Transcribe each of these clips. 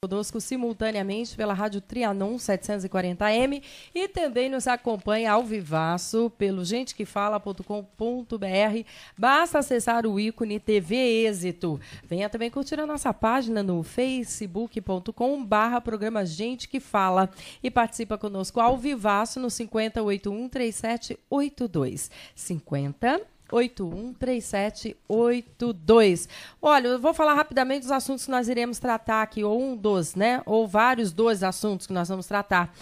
conosco simultaneamente pela Rádio Trianon 740M e também nos acompanha ao vivaço pelo gentequefala.com.br. Basta acessar o ícone TV Êxito. Venha também curtir a nossa página no facebook.com/programa Gente que Fala e participa conosco ao vivaço no 50813782. 50813782. Olha, eu vou falar rapidamente dos assuntos que nós iremos tratar aqui, ou ou vários dos assuntos que nós vamos tratar.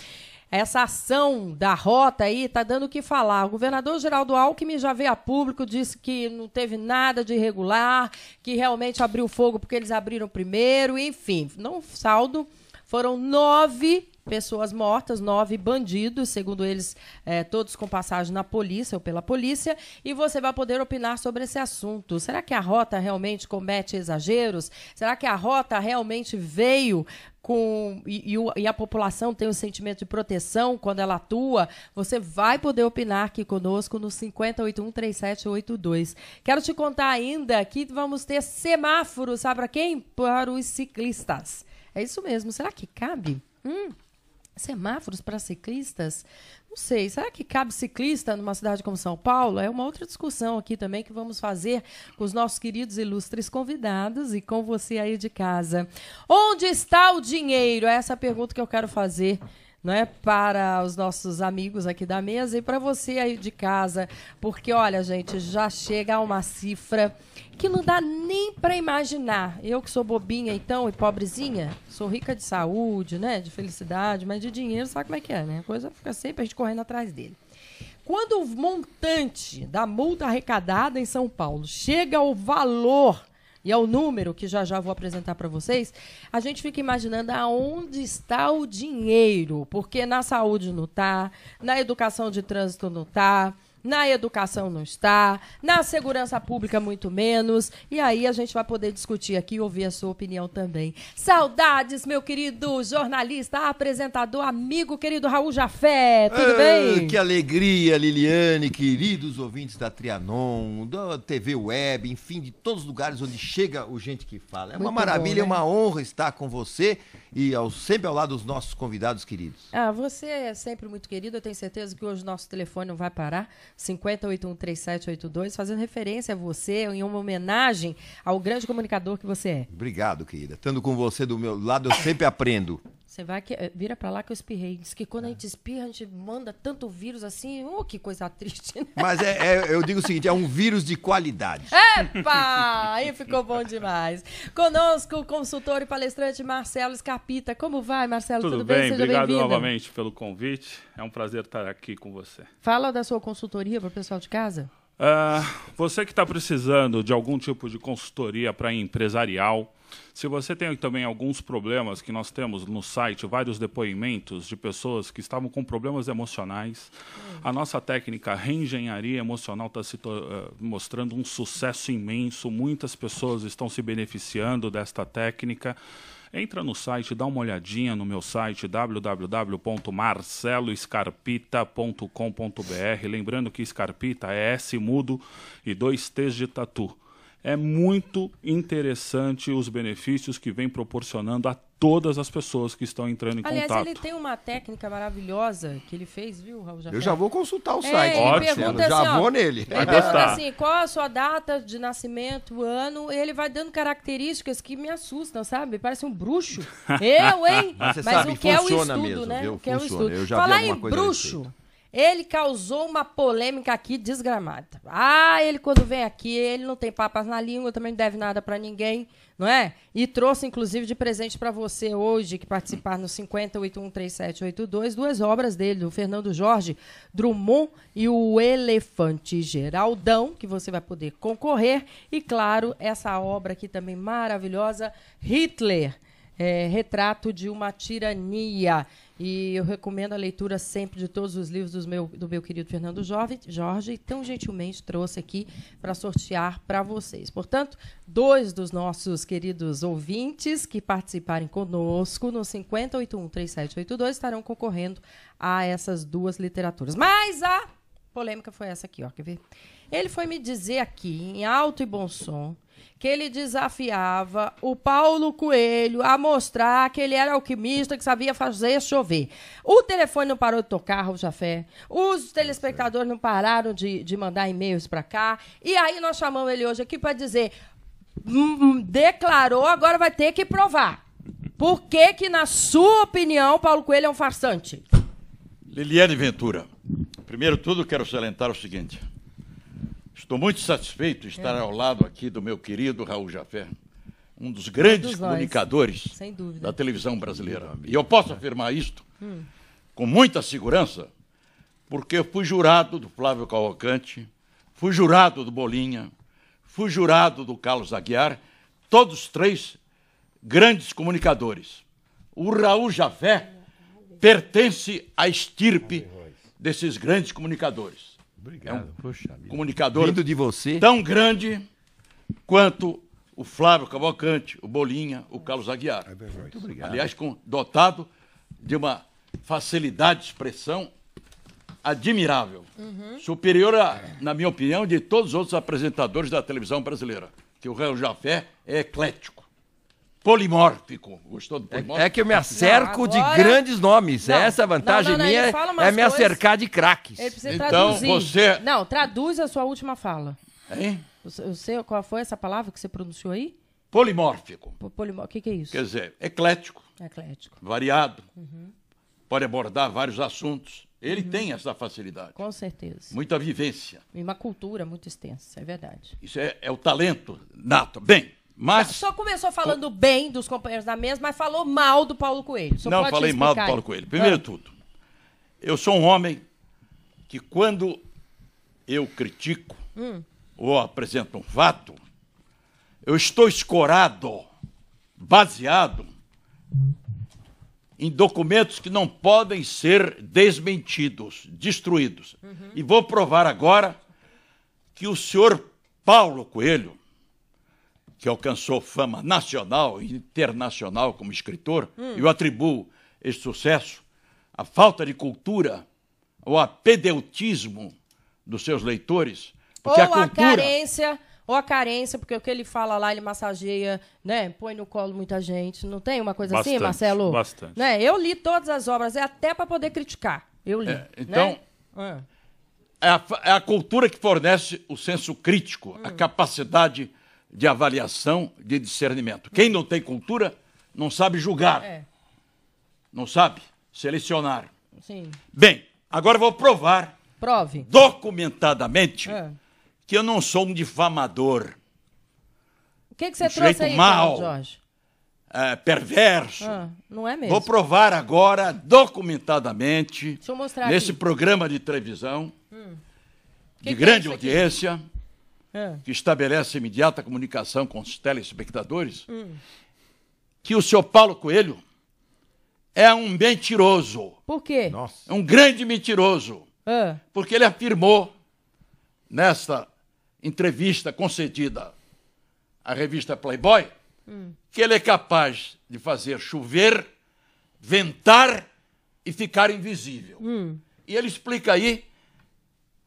Essa ação da rota aí está dando o que falar. O governador Geraldo Alckmin já veio a público, disse que não teve nada de irregular, que realmente abriu fogo porque eles abriram primeiro, enfim. No saldo, foram 9 pessoas mortas, 9 bandidos, segundo eles, todos com passagem na polícia ou pela polícia, e você vai poder opinar sobre esse assunto. Será que a rota realmente comete exageros? Será que a rota realmente veio e a população tem o sentimento de proteção quando ela atua? Você vai poder opinar aqui conosco no 50813782. Quero te contar ainda que vamos ter semáforos, sabe para quem? Para os ciclistas. É isso mesmo. Será que cabe? Semáforos para ciclistas? Não sei. Será que cabe ciclista numa cidade como São Paulo? É uma outra discussão aqui também que vamos fazer com os nossos queridos ilustres convidados e com você aí de casa. Onde está o dinheiro? É essa a pergunta que eu quero fazer, não é, para os nossos amigos aqui da mesa e para você aí de casa, porque, olha, gente, já chega a uma cifra que não dá nem para imaginar. Eu que sou bobinha, então, e pobrezinha, sou rica de saúde, né, de felicidade, mas de dinheiro, sabe como é que é, né? A coisa fica sempre a gente correndo atrás dele. Quando o montante da multa arrecadada em São Paulo chega ao valor e ao número que já vou apresentar para vocês, a gente fica imaginando aonde está o dinheiro, porque na saúde não está, na educação de trânsito não está, na educação não está, na segurança pública muito menos, e aí a gente vai poder discutir aqui e ouvir a sua opinião também. Saudades, meu querido jornalista, apresentador, amigo, querido Raul Jafé, tudo bem? Que alegria, Liliane, queridos ouvintes da Trianon, da TV Web, enfim, de todos os lugares onde chega o Gente que Fala. É uma maravilha, bom, né? É uma honra estar com você e sempre ao lado dos nossos convidados queridos. Você é sempre muito querido, eu tenho certeza que hoje o nosso telefone não vai parar, 50813782, fazendo referência a você, em uma homenagem ao grande comunicador que você é. Obrigado, querida. Estando com você do meu lado, eu sempre aprendo. Você vai vira pra lá que eu espirrei. Diz que quando a gente espirra, a gente manda tanto vírus assim. Que coisa triste, né? Mas eu digo o seguinte, é um vírus de qualidade. Epa! Aí ficou bom demais. Conosco o consultor e palestrante Marcelo Scarpita. Como vai, Marcelo? Tudo bem? Seja obrigado novamente pelo convite. É um prazer estar aqui com você. Fala da sua consultoria para o pessoal de casa. Você que está precisando de algum tipo de consultoria para empresarial, se você tem também alguns problemas, que nós temos no site vários depoimentos de pessoas que estavam com problemas emocionais, a nossa técnica reengenharia emocional está se mostrando um sucesso imenso, muitas pessoas estão se beneficiando desta técnica. Entra no site, dá uma olhadinha no meu site www.marceloscarpita.com.br, lembrando que Scarpita é S mudo e 2 T's de tatu. É muito interessante os benefícios que vem proporcionando a todas as pessoas que estão entrando em contato. Aliás, ele tem uma técnica maravilhosa que ele fez, viu, Raul Jafé? Eu já vou consultar o site. Ótimo. Já vou nele. Ele pergunta assim, qual a sua data de nascimento, o ano, ele vai dando características que me assustam, sabe? Parece um bruxo. Eu, hein? Mas você sabe, o que funciona é o estudo, mesmo, né? viu? O que é o estudo. Eu já Falar vi em alguma coisa bruxo, ele causou uma polêmica aqui desgramada. Ele quando vem aqui, ele não tem papas na língua, também não deve nada pra ninguém, não é? E trouxe, inclusive, de presente pra você hoje, que participar no 50813782, 2 obras dele, o Fernando Jorge Drummond e o Elefante Geraldão, que você vai poder concorrer. E, claro, essa obra aqui também maravilhosa, Hitler, Retrato de uma Tirania. E eu recomendo a leitura sempre de todos os livros do meu querido Fernando Jorge, e tão gentilmente trouxe aqui para sortear para vocês. Portanto, 2 dos nossos queridos ouvintes que participarem conosco no 50813782 estarão concorrendo a essas 2 literaturas. Mas a polêmica foi essa aqui, ó, quer ver? Ele foi me dizer aqui, em alto e bom som, que ele desafiava o Paulo Coelho a mostrar que ele era alquimista, que sabia fazer chover. O telefone não parou de tocar, Raul Jafé. Os telespectadores não pararam de mandar e-mails para cá. E aí nós chamamos ele hoje aqui para dizer, declarou, agora vai ter que provar. Por que, na sua opinião, Paulo Coelho é um farsante? Liliane Ventura, primeiro tudo quero salientar o seguinte. Estou muito satisfeito de estar ao lado aqui do meu querido Raul Jafé, um dos grandes comunicadores da televisão brasileira. E eu posso afirmar isto com muita segurança, porque eu fui jurado do Flávio Cavalcante, fui jurado do Bolinha, fui jurado do Carlos Aguiar, todos três grandes comunicadores. O Raul Jafé pertence à estirpe desses grandes comunicadores. Obrigado. É um comunicador vindo de você tão grande quanto o Flávio Cavalcante, o Bolinha, o Carlos Aguiar. Muito obrigado. Aliás, dotado de facilidade de expressão admirável. Superior, na minha opinião, de todos os outros apresentadores da televisão brasileira. Que o Raul Jafé é eclético. Polimórfico. Gostou do polimórfico? É que eu me acerco de grandes nomes. Não, essa vantagem minha é me acercar de craques. Ele precisa então, traduzir. você... Não, traduz a sua última fala. Hein? Qual foi essa palavra que você pronunciou aí? Polimórfico. O que é isso? Quer dizer, eclético, Eclético. variado, pode abordar vários assuntos. Ele tem essa facilidade. Com certeza. Muita vivência. E uma cultura muito extensa, é verdade. Isso é o talento nato. Bem, mas... Só começou falando bem dos companheiros da mesa, mas falou mal do Paulo Coelho. Não falei mal do Paulo Coelho. Primeiro de tudo, eu sou um homem que quando eu critico ou apresento um fato, eu estou escorado, baseado em documentos que não podem ser desmentidos, destruídos. E vou provar agora que o senhor Paulo Coelho, que alcançou fama nacional e internacional como escritor, e eu atribuo esse sucesso à falta de cultura ou a pedeutismo dos seus leitores, porque ou a cultura... a carência, porque o que ele fala lá, ele massageia, né? Põe no colo muita gente. Não tem uma coisa assim, Marcelo? Bastante. Né? Eu li todas as obras, até para poder criticar. Eu li. Então, né? é a cultura que fornece o senso crítico, a capacidade de avaliação, de discernimento. Quem não tem cultura não sabe julgar, não sabe selecionar. Sim. Bem, agora eu vou provar Prove. documentadamente que eu não sou um difamador. O que você trouxe aí, mal, Jorge? Perverso. Não é mesmo? Vou provar agora, documentadamente, deixa eu mostrar nesse aqui. programa de televisão, de que grande é isso aqui? audiência, que estabelece imediata comunicação com os telespectadores, que o senhor Paulo Coelho é um mentiroso. Por quê? Nossa. É um grande mentiroso. Porque ele afirmou, nesta entrevista concedida à revista Playboy, que ele é capaz de fazer chover, ventar e ficar invisível. E ele explica aí,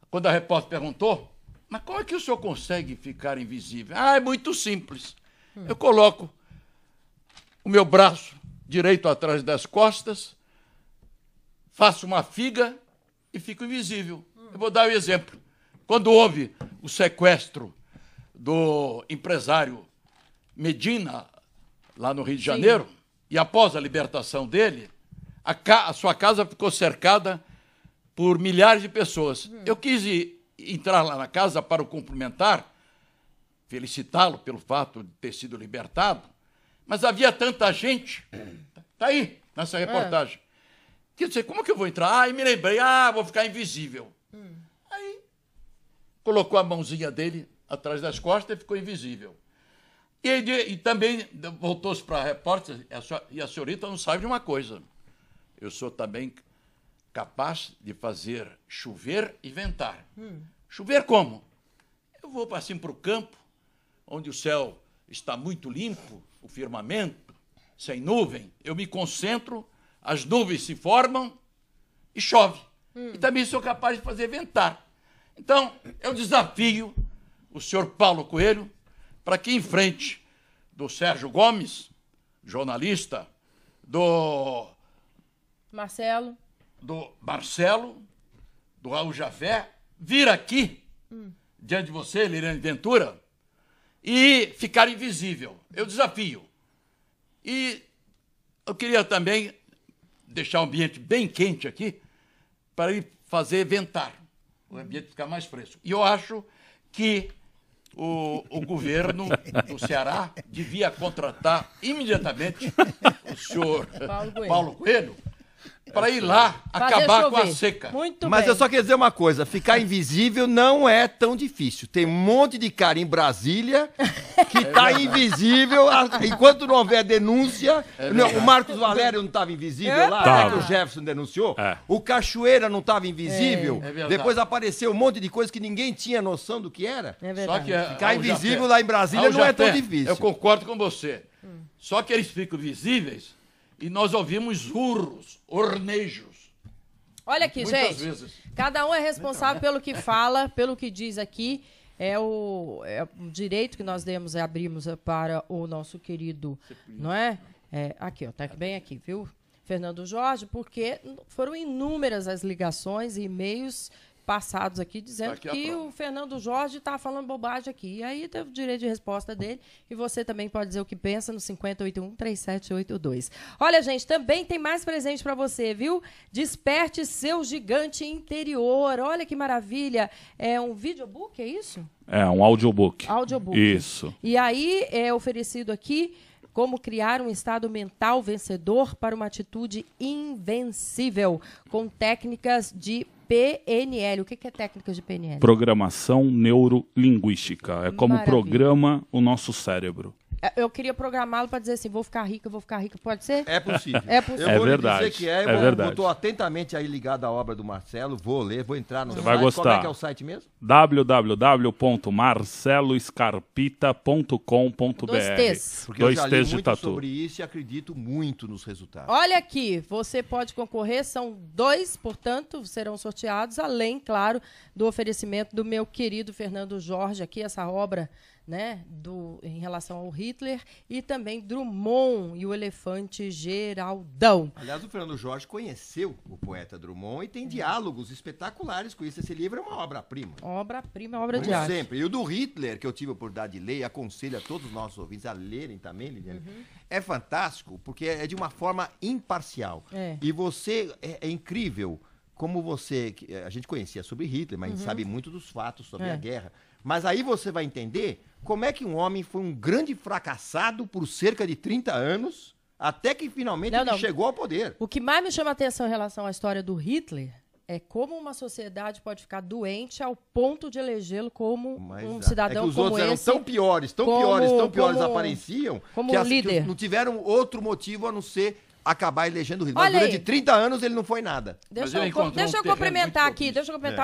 quando a repórter perguntou, mas como é que o senhor consegue ficar invisível? Ah, é muito simples. Eu coloco o meu braço direito atrás das costas, faço uma figa e fico invisível. Eu vou dar um exemplo. Quando houve o sequestro do empresário Medina, lá no Rio de Janeiro, e após a libertação dele, a sua casa ficou cercada por milhares de pessoas. Eu quis entrar lá na casa para o cumprimentar, felicitá-lo pelo fato de ter sido libertado, mas havia tanta gente, está aí, nessa reportagem, que eu disse, como que eu vou entrar? Aí me lembrei, vou ficar invisível. Aí colocou a mãozinha dele atrás das costas e ficou invisível. E também voltou-se para a repórter, e a senhorita não sabe de uma coisa, eu sou também capaz de fazer chover e ventar. Chover como? Eu vou assim para o campo, onde o céu está muito limpo, o firmamento, sem nuvem, eu me concentro, as nuvens se formam e chove. E também sou capaz de fazer ventar. Então, eu desafio o senhor Paulo Coelho para que enfrente do Sérgio Gomes, jornalista, do Marcelo, do Raul Jafé, vir aqui, diante de você, Liliane Ventura, e ficar invisível. Eu desafio. E eu queria também deixar o ambiente bem quente aqui, para ir fazer ventar, o ambiente ficar mais fresco. E eu acho que o governo do Ceará devia contratar imediatamente o senhor Paulo Coelho para ir lá acabar com a seca. Muito Mas bem. eu só queria dizer uma coisa, ficar invisível não é tão difícil. Tem um monte de cara em Brasília que tá invisível enquanto não houver denúncia. O Marcos Valério não estava invisível lá, até que o Jefferson denunciou. O Cachoeira não estava invisível. Depois apareceu um monte de coisa que ninguém tinha noção do que era. Só que ficar invisível lá em Brasília não é tão difícil. Eu concordo com você. Só que eles ficam visíveis e nós ouvimos urros, ornejos. Olha aqui, Muitas gente. vezes. Cada um é responsável pelo que fala, pelo que diz aqui. É o direito que nós demos, abrimos para o nosso querido, não é? Aqui, ó, tá bem aqui, viu? Fernando Jorge, porque foram inúmeras as ligações e e-mails passados aqui dizendo que o Fernando Jorge está falando bobagem aqui. E aí teve o direito de resposta dele. E você também pode dizer o que pensa no 5081-3782. Olha, gente, também tem mais presente para você, viu? Desperte seu gigante interior. Olha que maravilha. É um videobook, é isso? É, um audiobook. Audiobook. Isso. E aí é oferecido aqui como criar um estado mental vencedor para uma atitude invencível, com técnicas de PNL. O que é técnicas de PNL? Programação neurolinguística. É como programa o nosso cérebro. Eu queria programá-lo para dizer assim, vou ficar rica, pode ser? É possível. É possível. Eu vou lhe verdade. dizer que eu estou atentamente aí ligado à obra do Marcelo, vou ler, vou entrar no site. Vai gostar. Qual é que é o site mesmo? www.marceloscarpita.com.br. Dois T's. Porque eu já li de muito tatu. sobre isso e acredito muito nos resultados. Olha aqui, você pode concorrer, são 2, portanto, serão sorteados, além, claro, do oferecimento do meu querido Fernando Jorge, aqui, essa obra, né, em relação ao Hitler, e também Drummond e o Elefante Geraldão. Aliás, o Fernando Jorge conheceu o poeta Drummond e tem diálogos espetaculares com isso. Esse livro é uma obra-prima. Obra-prima, obra de Como arte. sempre. E o do Hitler, que eu tive a oportunidade de ler, e aconselho a todos os nossos ouvintes a lerem também, Liliane, é fantástico, porque é de uma forma imparcial. E você, é incrível como você... A gente conhecia sobre Hitler, mas a gente sabe muito dos fatos sobre a guerra. Mas aí você vai entender como é que um homem foi um grande fracassado por cerca de 30 anos, até que finalmente ele chegou ao poder. O que mais me chama a atenção em relação à história do Hitler é como uma sociedade pode ficar doente ao ponto de elegê-lo como um cidadão é que os como outros esse. eram tão piores, apareciam, como que líder. Que não tiveram outro motivo a não ser acabar elegendo o Hitler. Olha Mas durante aí. 30 anos ele não foi nada. Deixa eu cumprimentar aqui,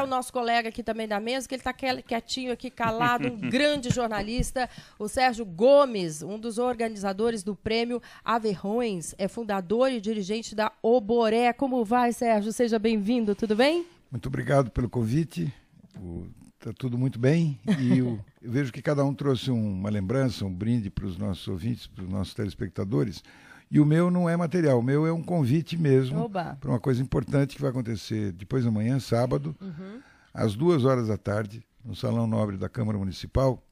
o nosso colega aqui também da mesa, que ele está quietinho aqui, calado, um grande jornalista, o Sérgio Gomes, um dos organizadores do prêmio Averrões, é fundador e dirigente da Oboré. Como vai, Sérgio? Seja bem-vindo, tudo bem? Muito obrigado pelo convite, está tudo muito bem, e eu vejo que cada um trouxe uma lembrança, um brinde para os nossos ouvintes, para os nossos telespectadores. E o meu não é material, o meu é um convite mesmo para uma coisa importante que vai acontecer depois da manhã, sábado, às 14h, no Salão Nobre da Câmara Municipal,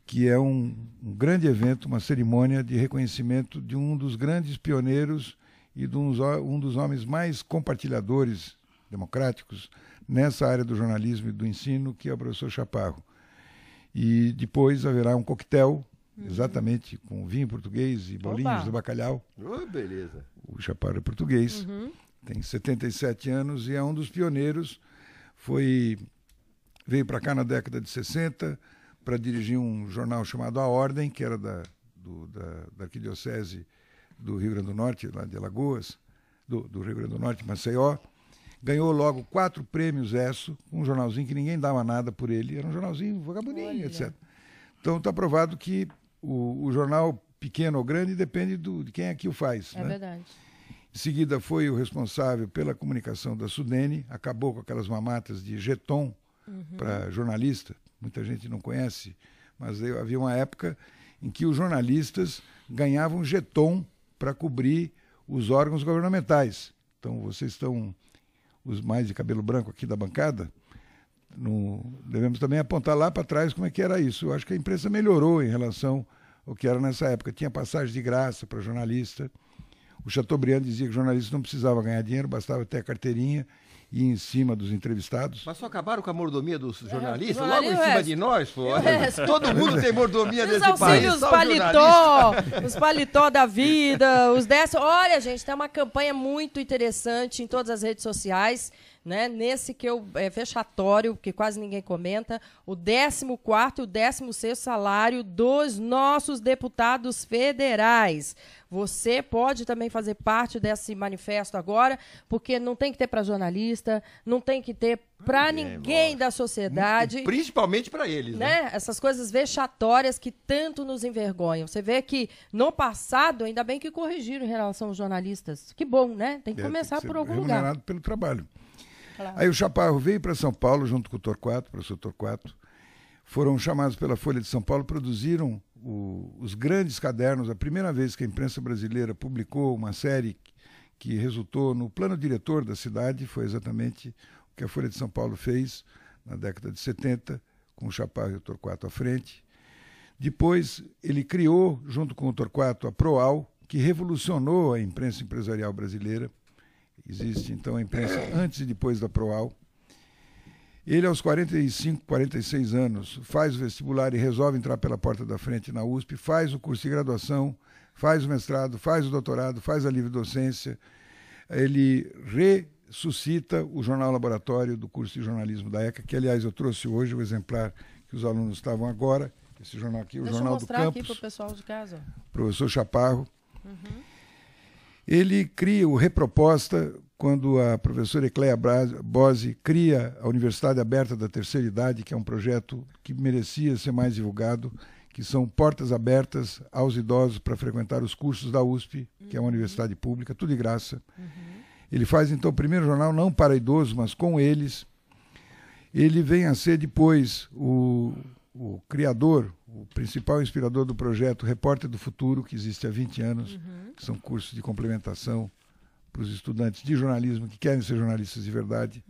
que é um grande evento, uma cerimônia de reconhecimento de um dos grandes pioneiros e de um dos homens mais compartilhadores democráticos nessa área do jornalismo e do ensino, que é o professor Chaparro. E depois haverá um coquetel, exatamente, com vinho português e bolinhos de bacalhau. Beleza. O Chaparro é português, tem 77 anos e é um dos pioneiros. Veio para cá na década de 60 para dirigir um jornal chamado A Ordem, que era da Arquidiocese do Rio Grande do Norte, lá de Alagoas, do Rio Grande do Norte, Maceió. Ganhou logo 4 prêmios ESSO, um jornalzinho que ninguém dava nada por ele, era um jornalzinho vagabundinho, etc. Então está provado que o jornal, pequeno ou grande, depende de quem é que o faz. É verdade. Em seguida foi o responsável pela comunicação da Sudene, acabou com aquelas mamatas de jeton para jornalista. Muita gente não conhece, mas havia uma época em que os jornalistas ganhavam jeton para cobrir os órgãos governamentais. Então, vocês estão, os mais de cabelo branco aqui da bancada, devemos também apontar lá para trás como é que era isso. Eu acho que a imprensa melhorou em relação ao que era nessa época. Tinha passagem de graça para jornalista. O Chateaubriand dizia que o jornalista não precisava ganhar dinheiro, bastava ter a carteirinha e ir em cima dos entrevistados. Mas só acabaram com a mordomia dos jornalistas? Logo em cima de nós, pô. Todo mundo tem mordomia nesse país. Os paletó da vida, os dessa. Olha, gente, tem uma campanha muito interessante em todas as redes sociais, né? Nesse que é vexatório, que quase ninguém comenta, o 14º e o 16º salário dos nossos deputados federais. Você pode também fazer parte desse manifesto agora, porque não tem que ter para jornalista, não tem que ter para ninguém da sociedade. Principalmente para eles, né? Essas coisas vexatórias que tanto nos envergonham. Você vê que no passado, ainda bem que corrigiram em relação aos jornalistas. Que bom, né? Tem que começar por algum lugar. Remunerado pelo trabalho. Claro. Aí o Chaparro veio para São Paulo junto com o Torquato, o professor Torquato. Foram chamados pela Folha de São Paulo, produziram os grandes cadernos. A primeira vez que a imprensa brasileira publicou uma série que resultou no plano diretor da cidade foi exatamente o que a Folha de São Paulo fez na década de 70, com o Chaparro e o Torquato à frente. Depois ele criou, junto com o Torquato, a Proal, que revolucionou a imprensa empresarial brasileira. Existe, então, a imprensa antes e depois da Proal. Ele, aos 45, 46 anos, faz o vestibular e resolve entrar pela porta da frente na USP, faz o curso de graduação, faz o mestrado, faz o doutorado, faz a livre docência. Ele ressuscita o Jornal Laboratório do curso de jornalismo da ECA, que, aliás, eu trouxe hoje o exemplar que os alunos estavam agora, esse jornal aqui, o Jornal do Campus. Deixa eu mostrar aqui para o pessoal de casa. Professor Chaparro. Uhum. Ele cria o Reproposta, quando a professora Ecleia Bose cria a Universidade Aberta da Terceira Idade, que é um projeto que merecia ser mais divulgado, que são portas abertas aos idosos para frequentar os cursos da USP, que é uma universidade pública, tudo de graça. Ele faz, então, o primeiro jornal não para idosos, mas com eles. Ele vem a ser, depois, o criador, o principal inspirador do projeto Repórter do Futuro, que existe há 20 anos, que são cursos de complementação para os estudantes de jornalismo que querem ser jornalistas de verdade.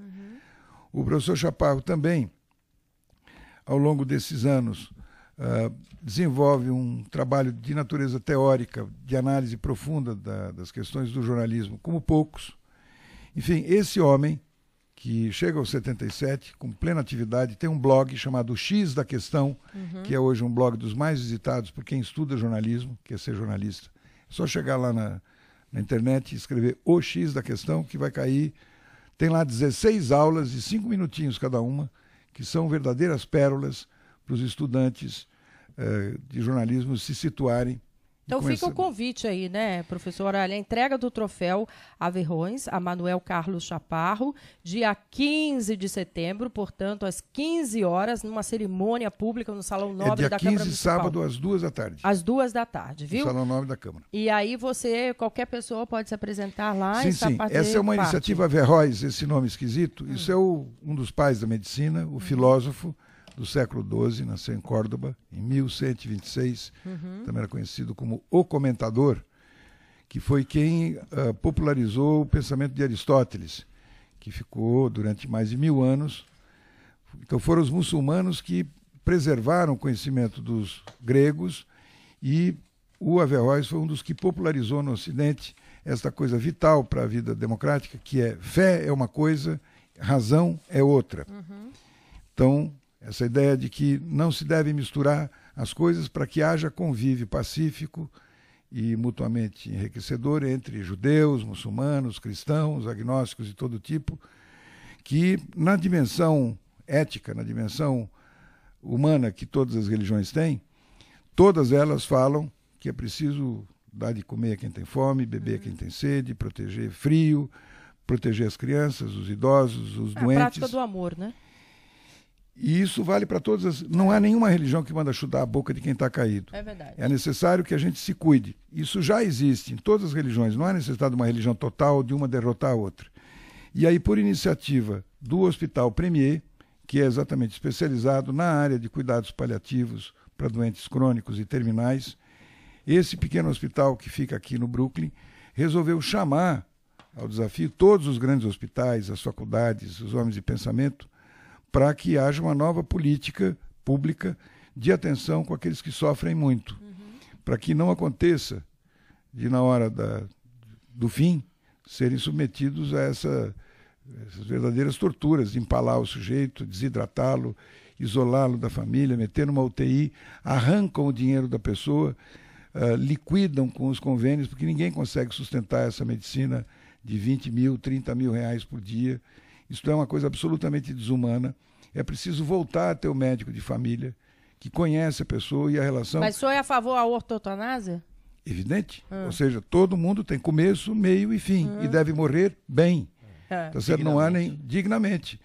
O professor Chaparro também, ao longo desses anos, desenvolve um trabalho de natureza teórica, de análise profunda das questões do jornalismo, como poucos. Enfim, esse homem, que chega aos 77, com plena atividade, tem um blog chamado X da Questão, que é hoje um blog dos mais visitados por quem estuda jornalismo, quer ser jornalista. É só chegar lá na internet e escrever o X da Questão, que vai cair. Tem lá 16 aulas de 5 minutinhos cada uma, que são verdadeiras pérolas para os estudantes de jornalismo se situarem. Então fica o convite aí, né, professor? Olha, a entrega do troféu Averrões a Manuel Carlos Chaparro, dia 15 de setembro, portanto, às 15 horas, numa cerimônia pública no Salão Nobre da Câmara Municipal. Dia 15, sábado, às 2 da tarde. Às 2 da tarde, viu? No Salão Nobre da Câmara. E aí qualquer pessoa pode se apresentar lá sim, e sim. Essa é uma iniciativa Averroes, esse nome esquisito. Isso é um dos pais da medicina, o filósofo do século XII, nasceu em Córdoba, em 1126, também era conhecido como o Comentador, que foi quem popularizou o pensamento de Aristóteles, que ficou durante mais de 1000 anos. Então foram os muçulmanos que preservaram o conhecimento dos gregos e o Averroes foi um dos que popularizou no Ocidente esta coisa vital para a vida democrática, que é fé é uma coisa, razão é outra. Então, essa ideia de que não se deve misturar as coisas para que haja convívio pacífico e mutuamente enriquecedor entre judeus, muçulmanos, cristãos, agnósticos de todo tipo, que na dimensão ética, na dimensão humana que todas as religiões têm, todas elas falam que é preciso dar de comer a quem tem fome, beber a quem tem sede, proteger frio, proteger as crianças, os idosos, os doentes. A prática do amor, né? E isso vale para todas as... Não há nenhuma religião que manda chutar a boca de quem está caído. É verdade. É necessário que a gente se cuide. Isso já existe em todas as religiões. Não há necessidade de uma religião total, de uma derrotar a outra. E aí, por iniciativa do Hospital Premier, que é exatamente especializado na área de cuidados paliativos para doentes crônicos e terminais. Esse pequeno hospital que fica aqui no Brooklyn resolveu chamar ao desafio todos os grandes hospitais, as faculdades, os homens de pensamento, para que haja uma nova política pública de atenção com aqueles que sofrem muito, para que não aconteça de, na hora do fim, serem submetidos a essas verdadeiras torturas, de empalar o sujeito, desidratá-lo, isolá-lo da família, meter numa UTI, arrancam o dinheiro da pessoa, liquidam com os convênios, porque ninguém consegue sustentar essa medicina de 20 mil, 30 mil reais por dia. Isso é uma coisa absolutamente desumana. É preciso voltar a ter o médico de família, que conhece a pessoa e a relação... Mas o senhor é a favor da ortotanásia? Evidente. Ou seja, todo mundo tem começo, meio e fim, e deve morrer bem. Tá certo? Não há nem dignamente.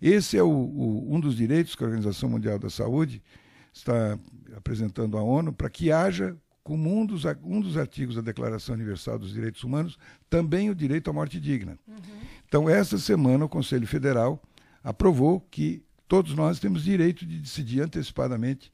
Esse é um dos direitos que a Organização Mundial da Saúde está apresentando à ONU, para que haja, como um dos artigos da Declaração Universal dos Direitos Humanos, também o direito à morte digna. Então, essa semana, o Conselho Federal aprovou que todos nós temos direito de decidir antecipadamente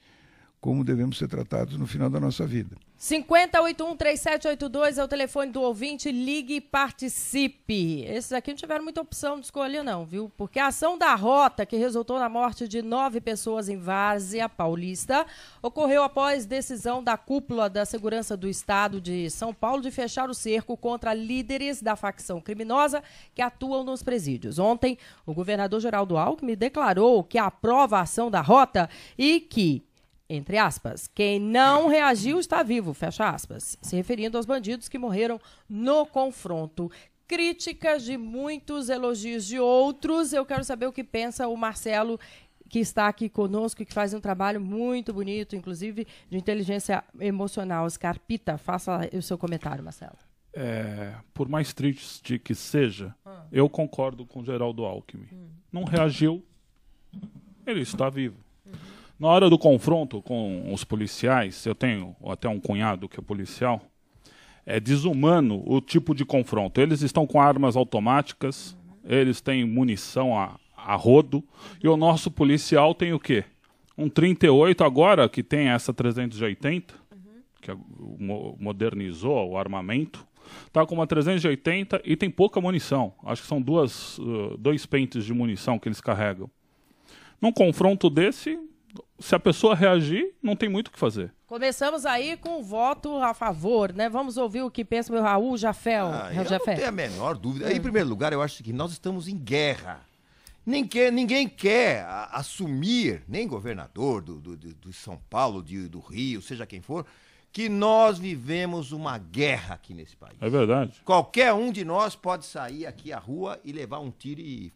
como devemos ser tratados no final da nossa vida. 5081-3782 é o telefone do ouvinte, ligue e participe. Esses aqui não tiveram muita opção de escolha não, viu? Porque a ação da Rota, que resultou na morte de 9 pessoas em Várzea Paulista, ocorreu após decisão da cúpula da Segurança do Estado de São Paulo de fechar o cerco contra líderes da facção criminosa que atuam nos presídios. Ontem, o governador Geraldo Alckmin declarou que aprova a ação da Rota e que, entre aspas, quem não reagiu está vivo, fecha aspas, se referindo aos bandidos que morreram no confronto. Críticas de muitos, elogios de outros. Eu quero saber o que pensa o Marcelo, que está aqui conosco e que faz um trabalho muito bonito, inclusive de inteligência emocional. Scarpita, faça o seu comentário, Marcelo. Por mais triste que seja, eu concordo com o Geraldo Alckmin. Não reagiu, ele está vivo. Na hora do confronto com os policiais, eu tenho até um cunhado que é policial, é desumano o tipo de confronto. Eles estão com armas automáticas, eles têm munição a rodo, e o nosso policial tem o quê? Um 38 agora, que tem essa 380, que modernizou o armamento, está com uma 380 e tem pouca munição. Acho que são dois pentes de munição que eles carregam. Num confronto desse, se a pessoa reagir, não tem muito o que fazer. Começamos aí com o voto a favor, né? Vamos ouvir o que pensa o meu Raul Jafé. Eu não tenho a menor dúvida. Em primeiro lugar, eu acho que nós estamos em guerra. Ninguém quer assumir, nem governador do São Paulo, do Rio, seja quem for, que nós vivemos uma guerra aqui nesse país. É verdade. Qualquer um de nós pode sair aqui à rua e levar um tiro e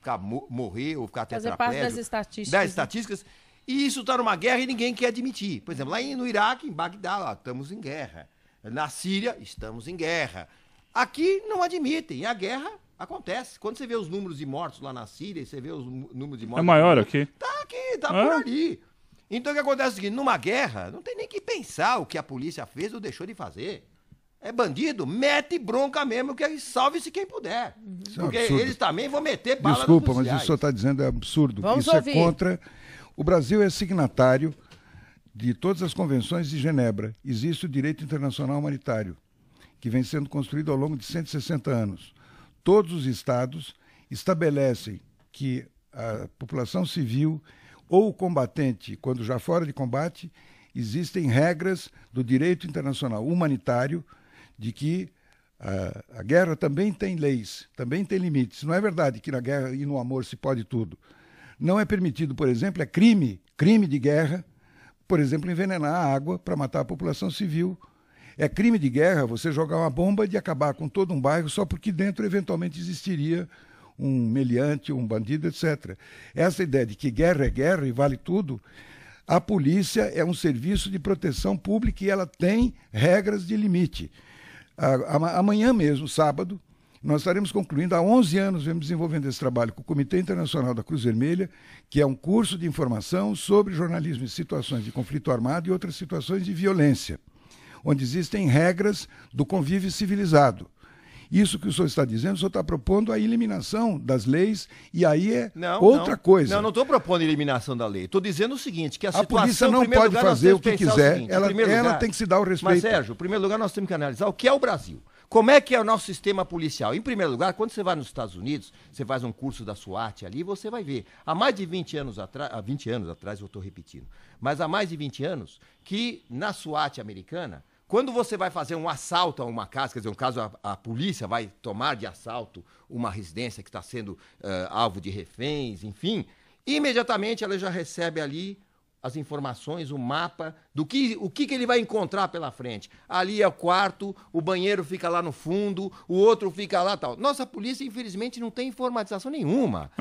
morrer ou ficar tetraplégico. Fazer parte das estatísticas. Das estatísticas. E isso está numa guerra e ninguém quer admitir. Por exemplo, lá no Iraque, em Bagdá, estamos em guerra. Na Síria, estamos em guerra. Aqui não admitem. E a guerra acontece. Quando você vê os números de mortos lá na Síria, você vê os números de mortos... É maior aqui. Tá por ali. Então o que acontece é o seguinte, numa guerra, não tem nem que pensar o que a polícia fez ou deixou de fazer. É bandido, mete bronca mesmo, que salve-se quem puder. Porque eles também vão meter bala. Desculpa, mas isso que o senhor está dizendo é absurdo. Vamos isso ouvir. É contra... O Brasil é signatário de todas as convenções de Genebra. Existe o direito internacional humanitário, que vem sendo construído ao longo de 160 anos. Todos os estados estabelecem que a população civil ou o combatente, quando já fora de combate, existem regras do direito internacional humanitário de que a guerra também tem leis, também tem limites. Não é verdade que na guerra e no amor se pode tudo. Não é permitido, por exemplo, é crime de guerra, por exemplo, envenenar a água para matar a população civil. É crime de guerra você jogar uma bomba e acabar com todo um bairro só porque dentro eventualmente existiria um meliante, um bandido, etc. Essa ideia de que guerra é guerra e vale tudo, a polícia é um serviço de proteção pública e ela tem regras de limite. Amanhã mesmo, sábado, nós estaremos concluindo, há 11 anos, vemos desenvolvendo esse trabalho com o Comitê Internacional da Cruz Vermelha, que é um curso de informação sobre jornalismo em situações de conflito armado e outras situações de violência, onde existem regras do convívio civilizado. Isso que o senhor está dizendo, o senhor está propondo a eliminação das leis, e aí é outra coisa. Não estou propondo a eliminação da lei. Estou dizendo o seguinte, que a situação... polícia não pode fazer o que quiser, ela tem que se dar o respeito. Mas, Sérgio, em primeiro lugar, nós temos que analisar o que é o Brasil. Como é que é o nosso sistema policial? Em primeiro lugar, quando você vai nos Estados Unidos, você faz um curso da SWAT ali, você vai ver. Há mais de 20 anos atrás, eu estou repetindo, mas há mais de 20 anos, que na SWAT americana, quando você vai fazer um assalto a uma casa, quer dizer, um caso a polícia vai tomar de assalto uma residência que está sendo alvo de reféns, enfim, imediatamente ela já recebe ali as informações, o mapa do o que ele vai encontrar pela frente. Ali é o quarto, o banheiro fica lá no fundo, o outro fica lá tal. Nossa polícia, infelizmente, não tem informatização nenhuma.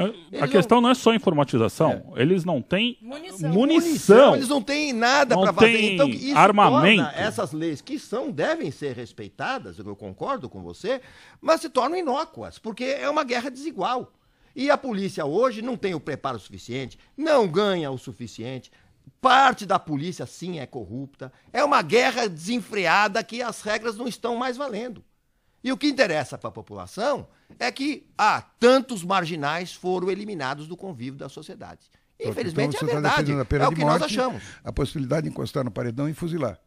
A questão não é só informatização. Eles não têm munição. Eles não têm nada para fazer. Então, isso armamento. Torna essas leis que devem ser respeitadas, eu concordo com você, mas se tornam inócuas, porque é uma guerra desigual. E a polícia hoje não tem o preparo suficiente, não ganha o suficiente. Parte da polícia, sim, é corrupta. É uma guerra desenfreada que as regras não estão mais valendo. E o que interessa para a população é que tantos marginais foram eliminados do convívio da sociedade. Infelizmente, então, é verdade. É o que nós achamos. A possibilidade de encostar no paredão e fuzilar.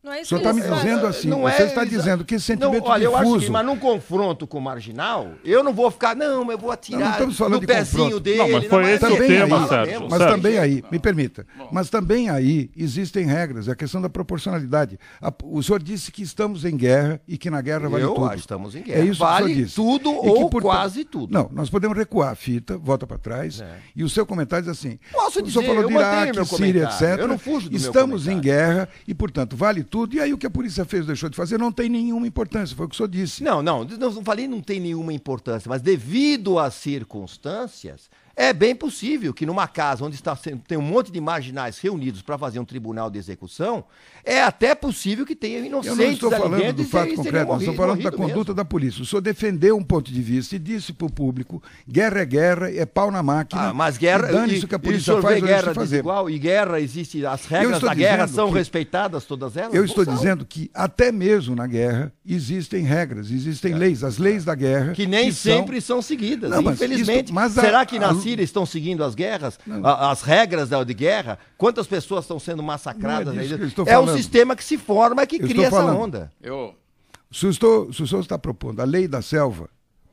Não é o senhor está me dizendo assim, você está dizendo que esse sentimento olha, difuso... eu acho que, mas num confronto com o marginal, eu não vou ficar, eu vou atirar no pezinho dele. Não, mas foi esse o tema, Sérgio. Mas também aí, me permita, mas também aí existem regras, é a questão da proporcionalidade. O senhor disse que estamos em guerra e que na guerra vale tudo. Acho que estamos em guerra. É isso que o senhor disse. Tudo ou quase tudo. Não, nós podemos recuar a fita, volta para trás, e o seu comentário diz assim, posso dizer, o senhor falou de Iraque, Síria, etc. Eu não fujo do meu estamos em guerra e, portanto, vale tudo, e aí o que a polícia fez ou deixou de fazer não tem nenhuma importância, foi o que o senhor disse. Não falei não tem nenhuma importância, mas devido às circunstâncias, é bem possível que numa casa onde tem um monte de marginais reunidos para fazer um tribunal de execução, é até possível que tenha inocentes. Eu não estou falando do fato concreto, nós estamos falando da conduta da polícia. O senhor defendeu um ponto de vista e disse para o público, guerra, é pau na máquina. Mas guerra, dane-se o que a polícia faz ou deixa de fazer. Desigual, e guerra existe, as regras da guerra são respeitadas todas elas? Eu estou dizendo que até mesmo na guerra existem regras, existem leis, as leis da guerra. Que nem sempre são seguidas, infelizmente. Será que na Síria estão seguindo as guerras, as regras de guerra? Quantas pessoas estão sendo massacradas? É um sistema que se forma, que cria essa onda. Se o senhor está propondo a lei da selva,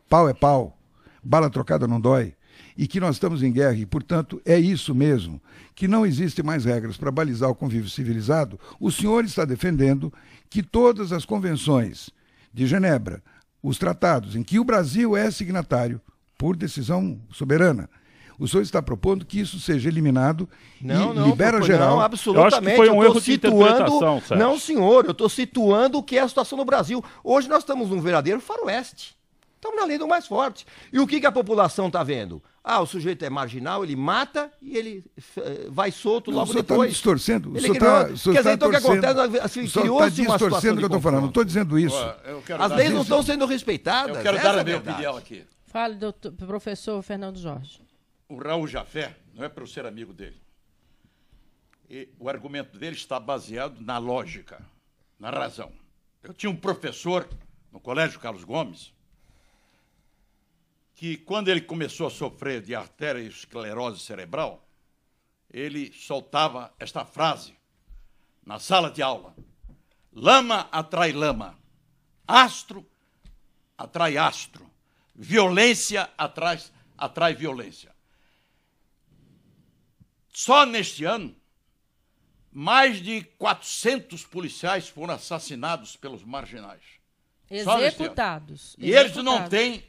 pau é pau, bala trocada não dói, e que nós estamos em guerra e, portanto, é isso mesmo, que não existem mais regras para balizar o convívio civilizado, o senhor está defendendo que todas as convenções de Genebra, os tratados em que o Brasil é signatário por decisão soberana, o senhor está propondo que isso seja eliminado e libera geral. Não, absolutamente. Eu acho que foi um erro de interpretação, Sérgio. Não, senhor, eu estou situando o que é a situação no Brasil. Hoje nós estamos num verdadeiro faroeste. Estamos na lei do mais forte. E o que a população está vendo? O sujeito é marginal, ele mata e ele vai solto logo depois. Está distorcendo. Quer dizer, então o que acontece? Assim, criou-se uma situação o que eu estou falando. Não estou dizendo isso. As leis não estão sendo respeitadas. Eu quero dar a minha opinião aqui. Fale, professor Fernando Jorge. O Raul Jafé, não é para eu ser amigo dele. O argumento dele está baseado na lógica, na razão. Eu tinha um professor no Colégio Carlos Gomes que, quando ele começou a sofrer de arteriosclerose cerebral, ele soltava esta frase na sala de aula: lama atrai lama, astro atrai astro, violência atrai violência. Só neste ano, mais de 400 policiais foram assassinados pelos marginais. Executados. E eles não têm,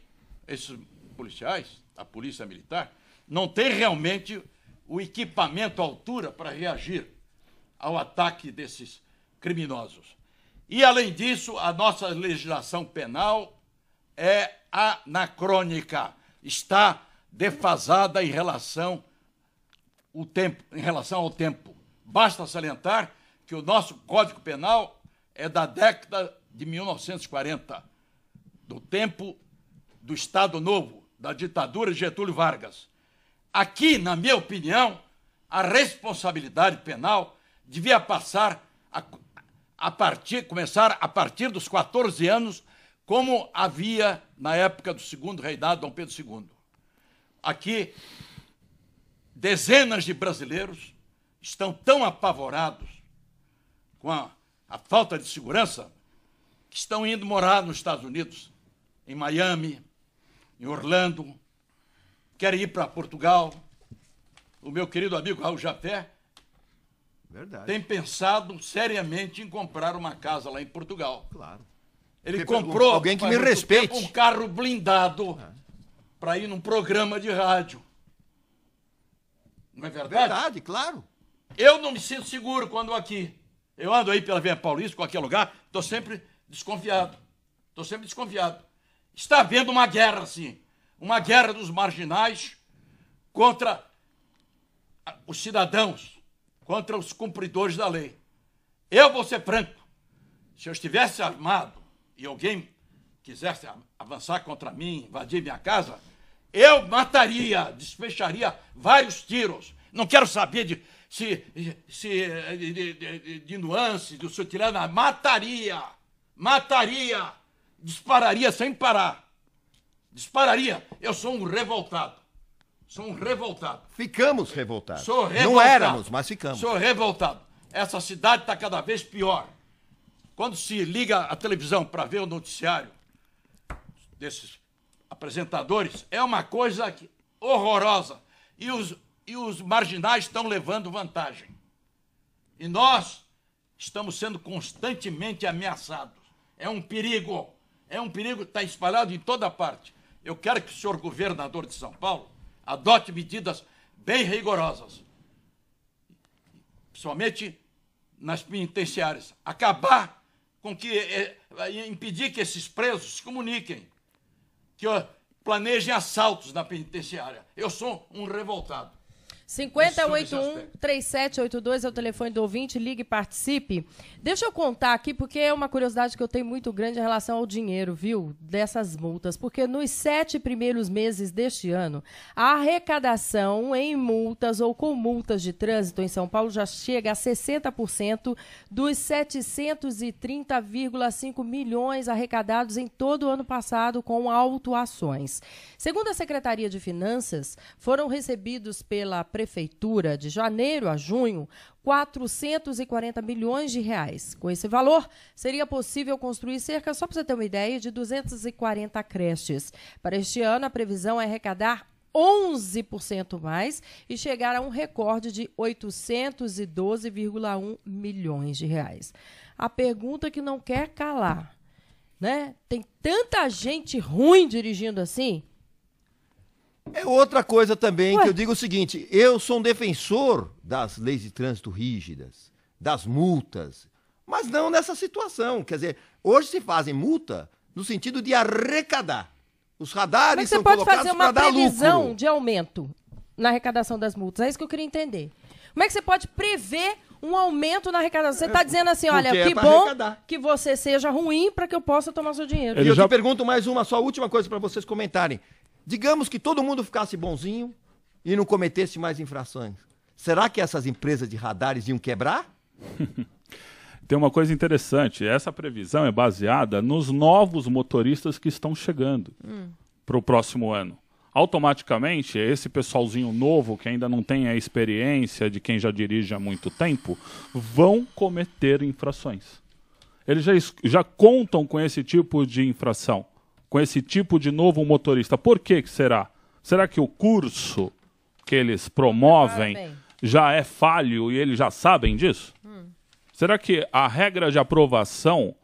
esses policiais, a polícia militar, não tem realmente o equipamento à altura para reagir ao ataque desses criminosos. E, além disso, a nossa legislação penal é anacrônica, está defasada em relação ao tempo. Basta salientar que o nosso Código Penal é da década de 1940, do tempo do Estado Novo, da ditadura de Getúlio Vargas. Aqui, na minha opinião, a responsabilidade penal devia começar a partir dos 14 anos, como havia na época do segundo reinado, Dom Pedro II. Aqui, dezenas de brasileiros estão tão apavorados com a falta de segurança que estão indo morar nos Estados Unidos, em Miami, em Orlando, querem ir para Portugal. O meu querido amigo Raul Jafé tem pensado seriamente em comprar uma casa lá em Portugal. Claro. Ele comprou alguém que me respeite um carro blindado para ir num programa de rádio. Não é verdade? Verdade, claro. Eu não me sinto seguro quando aqui. Eu ando aí pela Via Paulista, qualquer lugar, estou sempre desconfiado. Estou sempre desconfiado. Está havendo uma guerra, sim. Uma guerra dos marginais contra os cidadãos, contra os cumpridores da lei. Eu vou ser franco. Se eu estivesse armado e alguém quisesse avançar contra mim, invadir minha casa, eu mataria, desfecharia vários tiros. Não quero saber de nuances, do sutileza. Mataria, dispararia sem parar. Dispararia. Eu sou um revoltado. Ficamos revoltados. Sou revoltado. Não éramos, mas ficamos. Sou revoltado. Essa cidade está cada vez pior. Quando se liga a televisão para ver o noticiário desses apresentadores, é uma coisa horrorosa. E os marginais estão levando vantagem. E nós estamos sendo constantemente ameaçados. É um perigo que está espalhado em toda parte. Eu quero que o senhor governador de São Paulo adote medidas bem rigorosas, principalmente nas penitenciárias. Acabar com impedir que esses presos se comuniquem, que planejem assaltos na penitenciária. Eu sou um revoltado. 5081-3782 é o telefone do ouvinte, ligue e participe. Deixa eu contar aqui, porque é uma curiosidade que eu tenho muito grande em relação ao dinheiro, viu, dessas multas. Porque nos 7 primeiros meses deste ano, a arrecadação em multas ou com multas de trânsito em São Paulo já chega a 60% dos 730,5 milhões arrecadados em todo o ano passado com autuações. Segundo a Secretaria de Finanças, foram recebidos pela Prefeitura, de janeiro a junho, 440 milhões de reais. Com esse valor, seria possível construir cerca, só para você ter uma ideia, de 240 creches. Para este ano, a previsão é arrecadar 11% mais e chegar a um recorde de 812,1 milhões de reais. A pergunta que não quer calar, né? Tem tanta gente ruim dirigindo assim? É outra coisa também que eu digo o seguinte, eu sou um defensor das leis de trânsito rígidas, das multas, mas não nessa situação. Quer dizer, hoje se fazem multa no sentido de arrecadar. Os radares são colocados para dar lucro. Como é que você pode fazer uma previsão de aumento na arrecadação das multas? É isso que eu queria entender. Como é que você pode prever um aumento na arrecadação? Você está dizendo assim, olha, que bom que você seja ruim para que eu possa tomar seu dinheiro. E eu já pergunto mais uma, só última coisa para vocês comentarem. Digamos que todo mundo ficasse bonzinho e não cometesse mais infrações. Será que essas empresas de radares iam quebrar? Tem uma coisa interessante. Essa previsão é baseada nos novos motoristas que estão chegando para o próximo ano. Automaticamente, esse pessoalzinho novo, que ainda não tem a experiência de quem já dirige há muito tempo, vão cometer infrações. Eles já contam com esse tipo de infração, com esse tipo de novo motorista. Por que será? Será que o curso que eles promovem já é falho e eles já sabem disso? Será que a regra de aprovação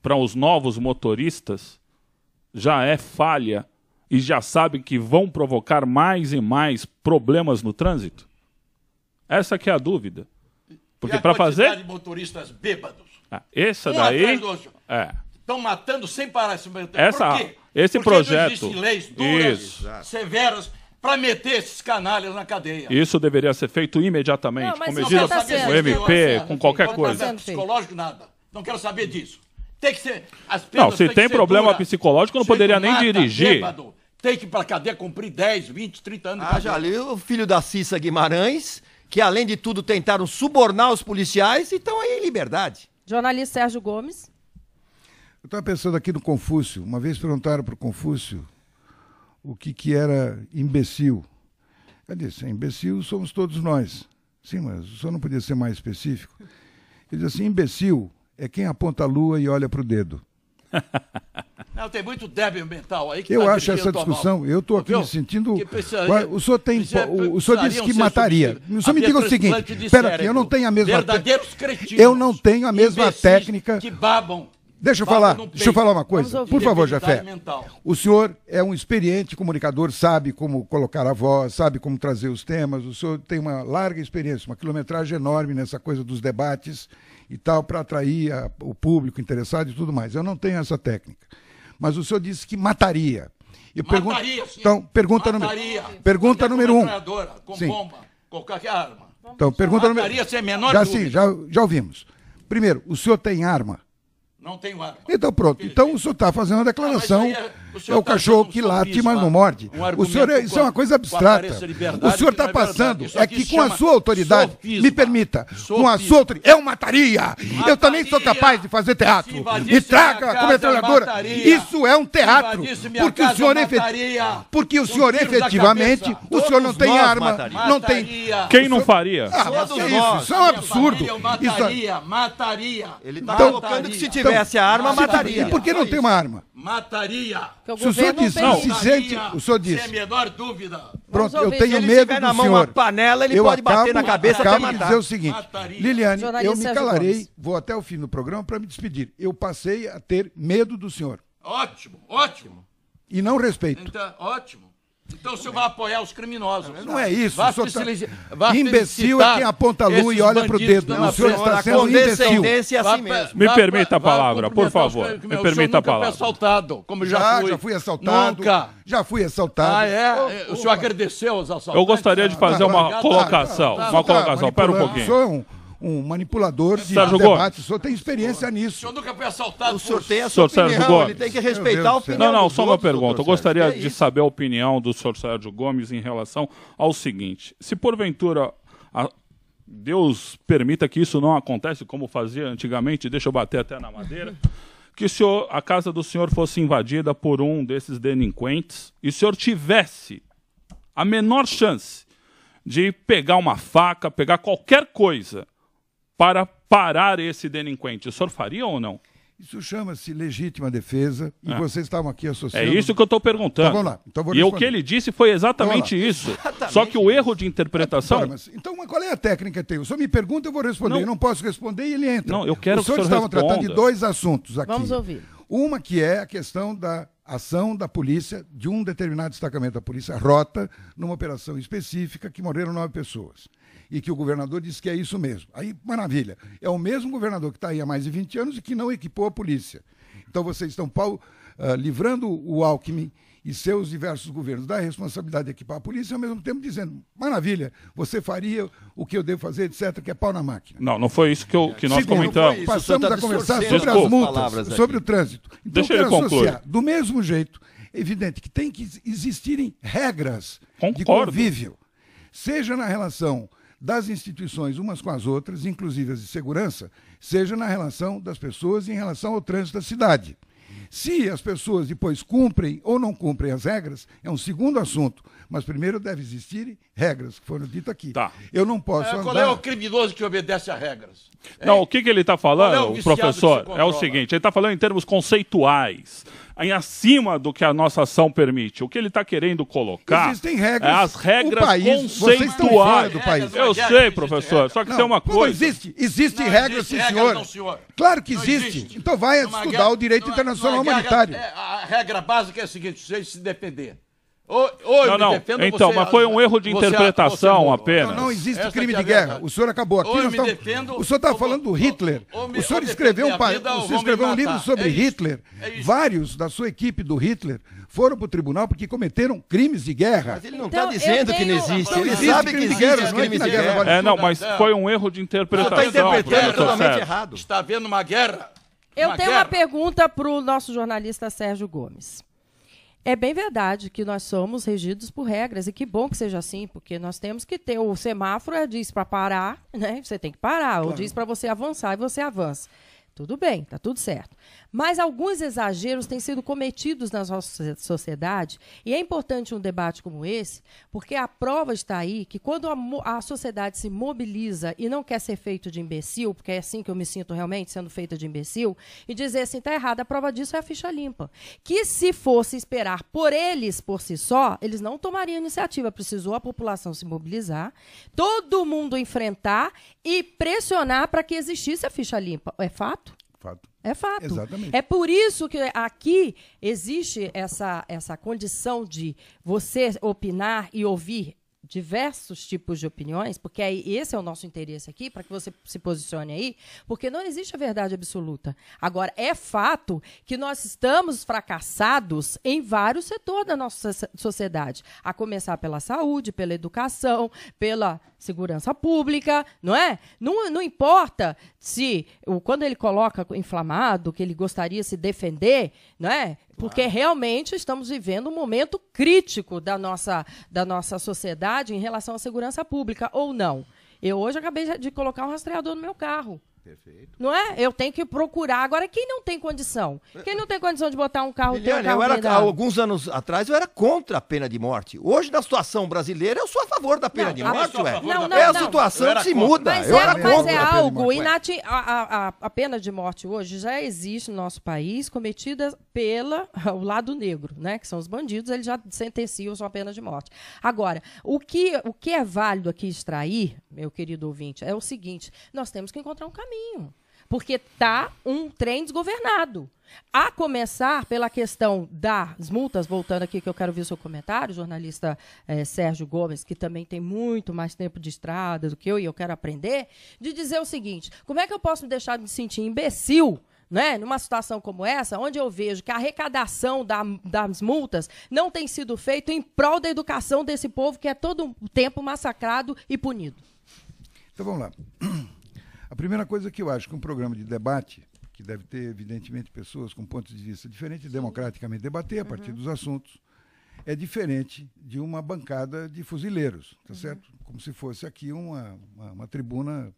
para os novos motoristas já é falha e já sabem que vão provocar mais e mais problemas no trânsito? Essa que é a dúvida. Porque para fazer... de motoristas bêbados. Essa daí... Estão matando sem parar. Por quê? Esse porque projeto... não existem leis duras, severas, para meter esses canalhas na cadeia. Isso deveria ser feito imediatamente, com medidas com MP, com qualquer coisa. Não psicológico, nada. Não quero saber disso. Tem que ser... Não, se tem problema psicológico, não poderia nem dirigir. Bêbado, tem que ir para a cadeia cumprir 10, 20, 30 anos de cadeia. Já ali o filho da Cissa Guimarães, que além de tudo tentaram subornar os policiais e estão aí em liberdade. Jornalista Sérgio Gomes. estava pensando aqui no Confúcio. Uma vez perguntaram para o Confúcio o que era imbecil. Ele disse, imbecil somos todos nós. Sim, mas o senhor não podia ser mais específico? Ele disse assim, imbecil é quem aponta a lua e olha para o dedo. Não, tem muito débil mental aí que eu acho essa discussão, eu estou aqui me sentindo... O senhor tem... O senhor disse que mataria. O senhor me diga o seguinte, espera aqui, eu não tenho a mesma... Verdadeiros cretinos. Eu não tenho a mesma técnica... Que babam. Deixa eu falar uma coisa. Por favor, Jafé. O senhor é um experiente comunicador, sabe como colocar a voz, sabe como trazer os temas. O senhor tem uma larga experiência, uma quilometragem enorme nessa coisa dos debates e tal, para atrair o público interessado e tudo mais. Eu não tenho essa técnica. Mas o senhor disse que mataria. Mataria, sim. Então, pergunta número 1. Com bomba, com qualquer arma. Então, pergunta número... Mataria sem a menor dúvida. Sim, já ouvimos. Primeiro, o senhor tem arma? Não tenho arma. Então pronto. Então o senhor está fazendo uma declaração. É o cachorro que late, mas não morde. O senhor isso é uma coisa abstrata. O senhor está passando. É que com a sua autoridade, me permita, com a sua autoridade, eu mataria. Eu também sou capaz de fazer teatro. Me traga a metralhadora. Isso é um teatro. Porque o senhor efetivamente, o senhor não tem arma, não tem. Quem não faria? Isso é um absurdo. Mataria. Ele está colocando que se tivesse a arma, mataria. E por que não tem uma arma? Mataria. Se o senhor disse que se sente, o senhor disse. Sem a menor dúvida. Pronto, eu tenho medo do na mão senhor. Uma panela, ele pode bater na cabeça até matar. De dizer o seguinte, Mataria. Liliane, eu me calarei, vou até o fim do programa para me despedir. Eu passei a ter medo do senhor. Ótimo, ótimo. E não respeito. Então, ótimo. Então o senhor vai apoiar os criminosos. Não é isso. Imbecil é quem aponta a lua e olha para o dedo. O senhor está sendo imbecil. Assim mesmo. Me permita a palavra, por favor. Me permita a palavra. Foi assaltado, como já fui assaltado. Nunca. Já fui assaltado. O senhor agradeceu aos assaltantes? Eu gostaria de fazer uma colocação. Pera um pouquinho. Eu sou um manipulador de debate. O senhor tem experiência nisso. O senhor nunca foi assaltado. O senhor tem a sua opinião, ele tem que respeitar a opinião. Não, só uma pergunta. Eu gostaria de saber a opinião do senhor Sérgio Gomes em relação ao seguinte. Se porventura Deus permita que isso não aconteça como fazia antigamente, deixa eu bater até na madeira, que a casa do senhor fosse invadida por um desses delinquentes e o senhor tivesse a menor chance de pegar uma faca, pegar qualquer coisa para parar esse delinquente, o senhor faria ou não? Isso chama-se legítima defesa e vocês estavam aqui associando... É isso que eu estou perguntando. Então, vamos lá. Então, e o que ele disse foi exatamente isso. Exatamente. Só que o erro de interpretação... Então, qual é a técnica que tem? O senhor me pergunta, eu vou responder. Não. Eu não posso responder e ele entra. Não, eu quero que o senhor estavam tratando de dois assuntos aqui. Vamos ouvir. Uma que é a questão da ação da polícia, de um determinado destacamento da polícia, Rota, numa operação específica que morreram 9 pessoas. E que o governador disse que é isso mesmo. Aí, maravilha. É o mesmo governador que está aí há mais de 20 anos e que não equipou a polícia. Então vocês estão livrando o Alckmin e seus diversos governos da responsabilidade de equipar a polícia, ao mesmo tempo dizendo, maravilha, você faria o que eu devo fazer, etc., que é pau na máquina. Não foi isso que nós comentamos. Passamos a conversar sobre as multas, sobre o trânsito. Então, deixa ele concluir. Do mesmo jeito, é evidente que tem que existirem regras de Concordo. convívio, seja na relação das instituições umas com as outras, inclusive as de segurança, seja na relação das pessoas em relação ao trânsito da cidade. Se as pessoas depois cumprem ou não cumprem as regras, é um segundo assunto. Mas primeiro deve existir regras, que foram ditas aqui. Tá. Eu não posso andar... Qual é o criminoso que obedece a regras? Não, o que ele está falando, professor, que é o seguinte, ele está falando em termos conceituais, em acima do que a nossa ação permite. O que ele está querendo colocar existem regras, as regras país, vocês estão fora do país. Eu sei, professor, só que tem uma coisa... Existem regras, sim, senhor. Claro que existe. Então vai estudar o direito internacional humanitário. A regra básica é a seguinte, você se defender. Então, mas foi um erro de interpretação apenas. Não existe crime de guerra. O senhor acabou aqui. O senhor está falando do Hitler. O senhor escreveu um livro sobre Hitler. Vários da sua equipe do Hitler foram para o tribunal porque cometeram crimes de guerra. Mas ele não está dizendo que não existe. Ele existe sabe que existe crimes de guerra. Mas foi um erro de interpretação. Está interpretando totalmente errado. Está havendo uma guerra. Eu tenho uma pergunta para o nosso jornalista Sérgio Gomes. É bem verdade que nós somos regidos por regras, e que bom que seja assim, porque nós temos que ter, o semáforo diz para parar, né? Você tem que parar, claro. Ou diz para você avançar e você avança. Tudo bem, tá tudo certo. Mas alguns exageros têm sido cometidos na nossa sociedade e é importante um debate como esse, porque a prova está aí que quando a sociedade se mobiliza e não quer ser feito de imbecil, porque é assim que eu me sinto realmente, sendo feita de imbecil, e dizer assim, tá errado, a prova disso é a ficha limpa. Que se fosse esperar por eles, por si só, eles não tomariam iniciativa. Precisou a população se mobilizar, todo mundo enfrentar e pressionar para que existisse a ficha limpa. É fato? Fato. É fato. Exatamente. É por isso que aqui existe essa condição de você opinar e ouvir diversos tipos de opiniões, porque esse é o nosso interesse aqui, para que você se posicione aí, porque não existe a verdade absoluta. Agora, é fato que nós estamos fracassados em vários setores da nossa sociedade, a começar pela saúde, pela educação, pela segurança pública, não é? Não importa se, quando ele coloca inflamado, que ele gostaria de se defender, não é? Porque realmente estamos vivendo um momento crítico da nossa sociedade em relação à segurança pública, ou não. Eu hoje acabei de colocar um rastreador no meu carro. Perfeito. Não é? Eu tenho que procurar. Agora, quem não tem condição? Quem não tem condição de botar um carro... Liliane, alguns anos atrás eu era contra a pena de morte. Hoje, na situação brasileira, eu sou a favor da pena de morte, ué. É a situação que se muda. Mas é algo... A pena de morte hoje já existe no nosso país, cometida pelo lado negro, né? Que são os bandidos, eles já sentenciam sua pena de morte. Agora, o que é válido aqui extrair, meu querido ouvinte, é o seguinte, nós temos que encontrar um caminho. Porque está um trem desgovernado. A começar pela questão das multas, voltando aqui que eu quero ver o seu comentário, jornalista Sérgio Gomes, que também tem muito mais tempo de estrada do que eu, e eu quero aprender, de dizer o seguinte, como é que eu posso me deixar de me sentir imbecil, né, numa situação como essa, onde eu vejo que a arrecadação das multas não tem sido feita em prol da educação desse povo que é todo o tempo massacrado e punido? Então vamos lá. A primeira coisa que eu acho que um programa de debate, que deve ter, evidentemente, pessoas com pontos de vista diferentes, democraticamente debater a partir dos assuntos, é diferente de uma bancada de fuzileiros, tá certo? Como se fosse aqui uma tribuna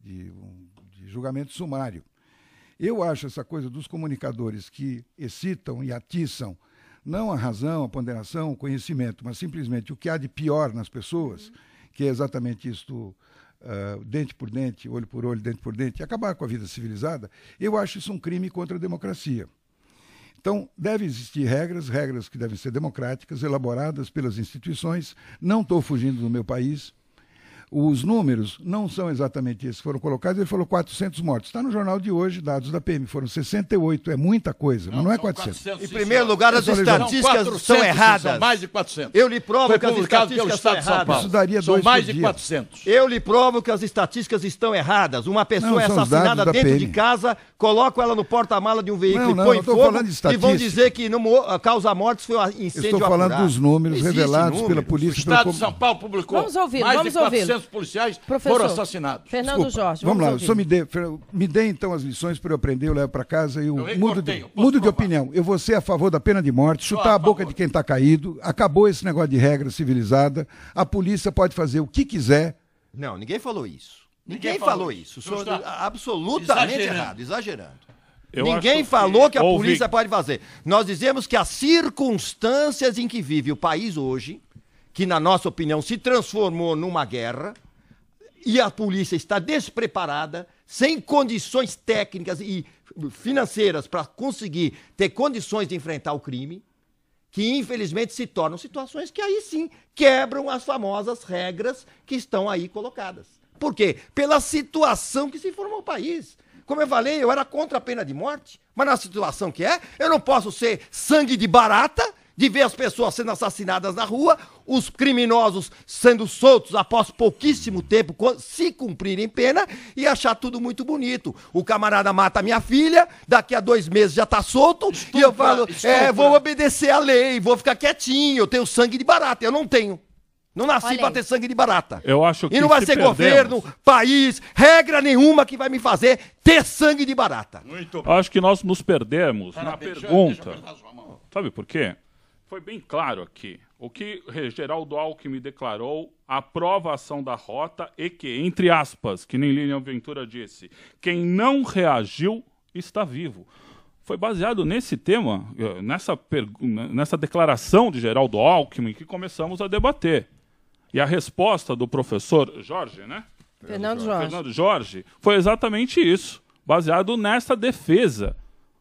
de julgamento sumário. Eu acho essa coisa dos comunicadores que excitam e atiçam não a razão, a ponderação, o conhecimento, mas simplesmente o que há de pior nas pessoas, que é exatamente isto... dente por dente, olho por olho, dente por dente, e acabar com a vida civilizada, eu acho isso um crime contra a democracia. Então, deve existir regras que devem ser democráticas, elaboradas pelas instituições. Não estou fugindo do meu país. Os números não são exatamente esses que foram colocados, ele falou 400 mortos. Está no jornal de hoje, dados da PM, foram 68, é muita coisa, mas não é 400. Em primeiro lugar, as estatísticas estão erradas. São mais de 400. Eu lhe provo que as estatísticas estão erradas. Isso daria são mais de 400. Eu lhe provo que as estatísticas estão erradas. Uma pessoa é assassinada dentro de casa, colocam ela no porta-mala de um veículo e põe fogo e vão dizer que a causa mortes foi um incêndio apurado. Estou falando dos números revelados pela polícia. O Estado de São Paulo publicou mais de 400 policiais foram assassinados. Fernando Jorge, vamos lá, só me dê então as lições para eu aprender, eu levo para casa e eu mudo de opinião. Eu vou ser a favor da pena de morte, chutar a boca de quem está caído, acabou esse negócio de regra civilizada, a polícia pode fazer o que quiser. Não, ninguém falou isso. Ninguém falou isso. Absolutamente errado, exagerando. Ninguém falou que a polícia pode fazer. Nós dizemos que as circunstâncias em que vive o país hoje, que na nossa opinião se transformou numa guerra, e a polícia está despreparada, sem condições técnicas e financeiras para conseguir ter condições de enfrentar o crime, que infelizmente se tornam situações que aí sim quebram as famosas regras que estão aí colocadas. Por quê? Pela situação que se formou o país. Como eu falei, eu era contra a pena de morte, mas na situação que é, eu não posso ser sangue de barata de ver as pessoas sendo assassinadas na rua, os criminosos sendo soltos após pouquíssimo tempo, se cumprirem pena, e achar tudo muito bonito. O camarada mata a minha filha, daqui a 2 meses já tá solto, e eu falo, vou obedecer à lei, vou ficar quietinho, eu tenho sangue de barata. Eu não tenho. Não nasci para ter sangue de barata. Eu acho que e não vai ser governo, país, regra nenhuma que vai me fazer ter sangue de barata. Eu acho que nós nos perdemos na pergunta. Sabe por quê? Foi bem claro aqui. O que Geraldo Alckmin declarou, a aprovação da rota e que, entre aspas, que nem Lilian Ventura disse, quem não reagiu está vivo. Foi baseado nesse tema, nessa declaração de Geraldo Alckmin, que começamos a debater. E a resposta do professor Jorge, né? Fernando Jorge, foi exatamente isso, baseado nessa defesa.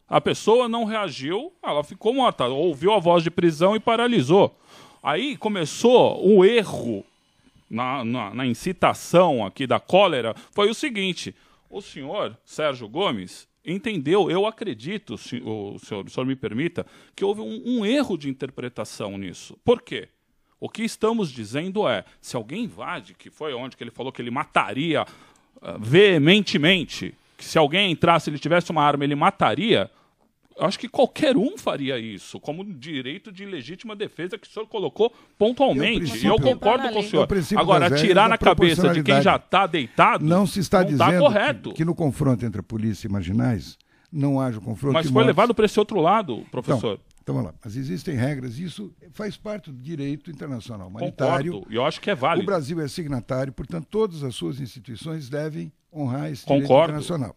A pessoa não reagiu, ela ficou morta, ouviu a voz de prisão e paralisou. Aí começou o erro na incitação aqui da cólera, foi o seguinte, o senhor Sérgio Gomes entendeu, eu acredito, o senhor me permita, que houve um erro de interpretação nisso. Por quê? O que estamos dizendo é, se alguém invade, que foi onde que ele falou que ele mataria veementemente, que se alguém entrasse, ele tivesse uma arma, ele mataria, eu acho que qualquer um faria isso, como direito de legítima defesa que o senhor colocou pontualmente. E eu concordo com o senhor. Agora, tirar na cabeça de quem já está deitado, não se está dizendo correto. Que no confronto entre a polícia e marginais não haja o confronto. Mas foi levado para esse outro lado, professor. Então, vamos lá. Mas existem regras, isso faz parte do direito internacional humanitário. Concordo, e eu acho que é válido. O Brasil é signatário, portanto, todas as suas instituições devem honrar esse direito internacional.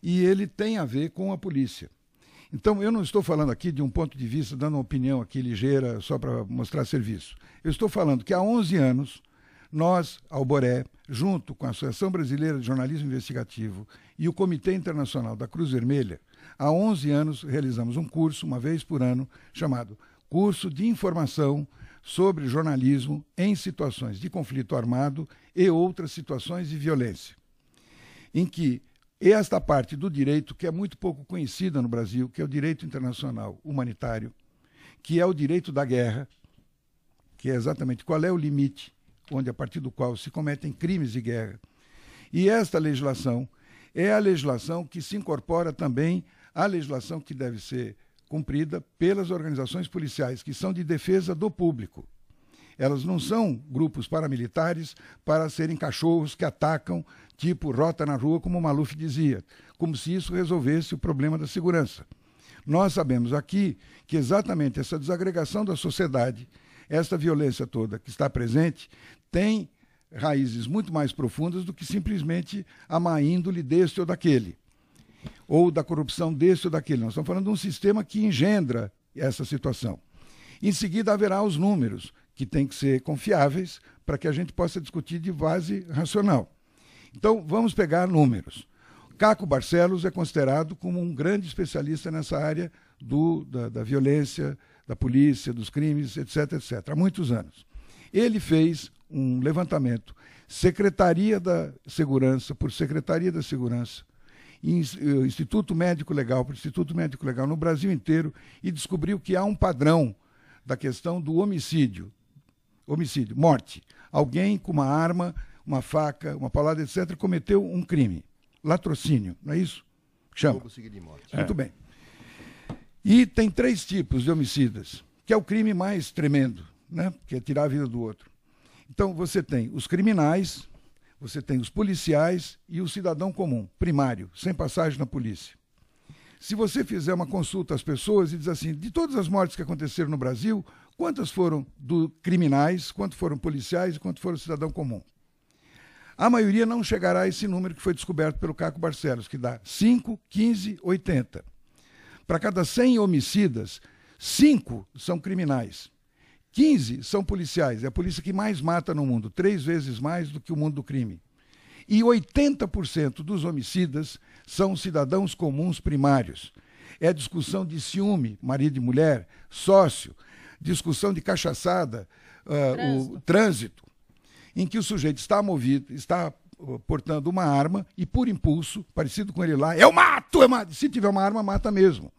E ele tem a ver com a polícia. Então, eu não estou falando aqui de um ponto de vista, dando uma opinião aqui ligeira, só para mostrar serviço. Eu estou falando que há 11 anos, nós, Alboré, junto com a Associação Brasileira de Jornalismo Investigativo e o Comitê Internacional da Cruz Vermelha, há 11 anos realizamos um curso, uma vez por ano, chamado Curso de Informação sobre Jornalismo em Situações de Conflito Armado e Outras Situações de Violência, em que esta parte do direito, que é muito pouco conhecida no Brasil, que é o direito internacional humanitário, que é o direito da guerra, que é exatamente qual é o limite onde a partir do qual se cometem crimes de guerra. E esta legislação é a legislação que se incorpora também à legislação que deve ser cumprida pelas organizações policiais, que são de defesa do público. Elas não são grupos paramilitares para serem cachorros que atacam, tipo rota na rua, como o Maluf dizia, como se isso resolvesse o problema da segurança. Nós sabemos aqui que exatamente essa desagregação da sociedade, essa violência toda que está presente, tem raízes muito mais profundas do que simplesmente a má índole deste ou daquele, ou da corrupção deste ou daquele. Nós estamos falando de um sistema que engendra essa situação. Em seguida haverá os números, que têm que ser confiáveis para que a gente possa discutir de base racional. Então, vamos pegar números. Caco Barcelos é considerado como um grande especialista nessa área da violência, da polícia, dos crimes, etc., etc., há muitos anos. Ele fez um levantamento, Secretaria da Segurança por Secretaria da Segurança, Instituto Médico Legal por Instituto Médico Legal no Brasil inteiro, e descobriu que há um padrão da questão do homicídio, morte. Alguém com uma arma, uma faca, uma paulada, etc., cometeu um crime. Latrocínio, não é isso? Chama. De morte. Muito bem. E tem 3 tipos de homicidas, que é o crime mais tremendo, né? Que é tirar a vida do outro. Então, você tem os criminais, você tem os policiais e o cidadão comum, primário, sem passagem na polícia. Se você fizer uma consulta às pessoas e diz assim, de todas as mortes que aconteceram no Brasil, quantas foram criminais, quantos foram policiais e quantos foram cidadão comum? A maioria não chegará a esse número que foi descoberto pelo Caco Barcelos, que dá 5, 15, 80. Para cada 100 homicidas, 5 são criminais. 15 são policiais, é a polícia que mais mata no mundo, 3 vezes mais do que o mundo do crime. E 80% dos homicidas são cidadãos comuns primários. É a discussão de ciúme, marido e mulher, sócio, discussão de cachaçada, o trânsito, em que o sujeito está movido, está portando uma arma e, por impulso, parecido com ele lá, eu mato! Se tiver uma arma, mata mesmo.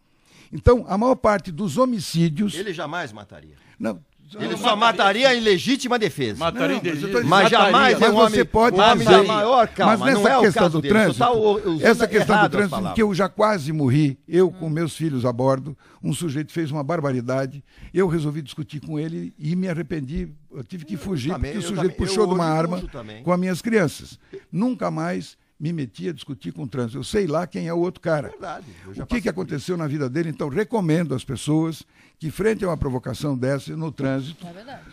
Então, a maior parte dos homicídios... Ele jamais mataria. Não. Ele só mataria em legítima defesa. Mataria em legítima defesa. Mas jamais é um homem, você pode da maior calma. Mas nessa não é questão o caso do dele, trânsito, essa questão do trânsito, que eu já quase morri, eu com meus filhos a bordo, um sujeito fez uma barbaridade, eu resolvi discutir com ele e me arrependi, eu tive que fugir, porque o sujeito puxou de uma arma com as minhas crianças. Nunca mais me meti a discutir com o trânsito. Eu sei lá quem é o outro cara. Verdade. O que aconteceu na vida dele? Então, recomendo às pessoas que, frente a uma provocação dessa no trânsito,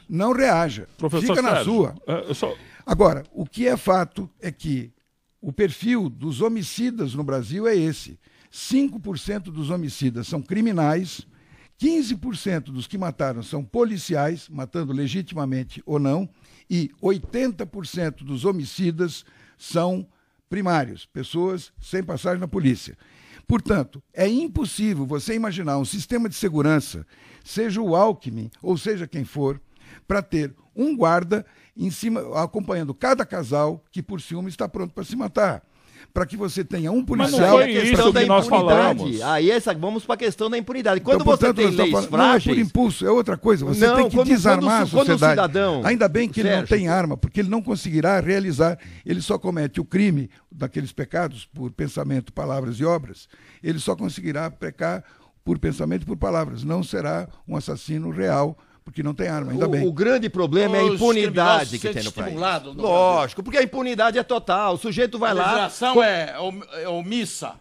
não reaja. Professor Fica na Sérgio, sua. Agora, o que é fato é que o perfil dos homicidas no Brasil é esse. 5% dos homicidas são criminais, 15% dos que mataram são policiais, matando legitimamente ou não, e 80% dos homicidas são primários, pessoas sem passagem na polícia. Portanto, é impossível você imaginar um sistema de segurança, seja o Alckmin ou seja quem for, para ter um guarda em cima, acompanhando cada casal que por ciúme está pronto para se matar. Para que você tenha um policial... Mas não foi isso que nós falamos. Aí vamos para a questão da impunidade. Quando então, você tem leis frágeis... Não é por impulso, é outra coisa. Você tem que desarmar a sociedade. Cidadão, ainda bem que ele não tem arma, porque ele não conseguirá realizar. Ele só comete o crime daqueles pecados por pensamento, palavras e obras. Ele só conseguirá pecar por pensamento e por palavras. Não será um assassino real, porque não tem arma, ainda bem. O grande problema é a impunidade que tem no país. Lógico, porque a impunidade é total. O sujeito vai lá... A legislação é omissa.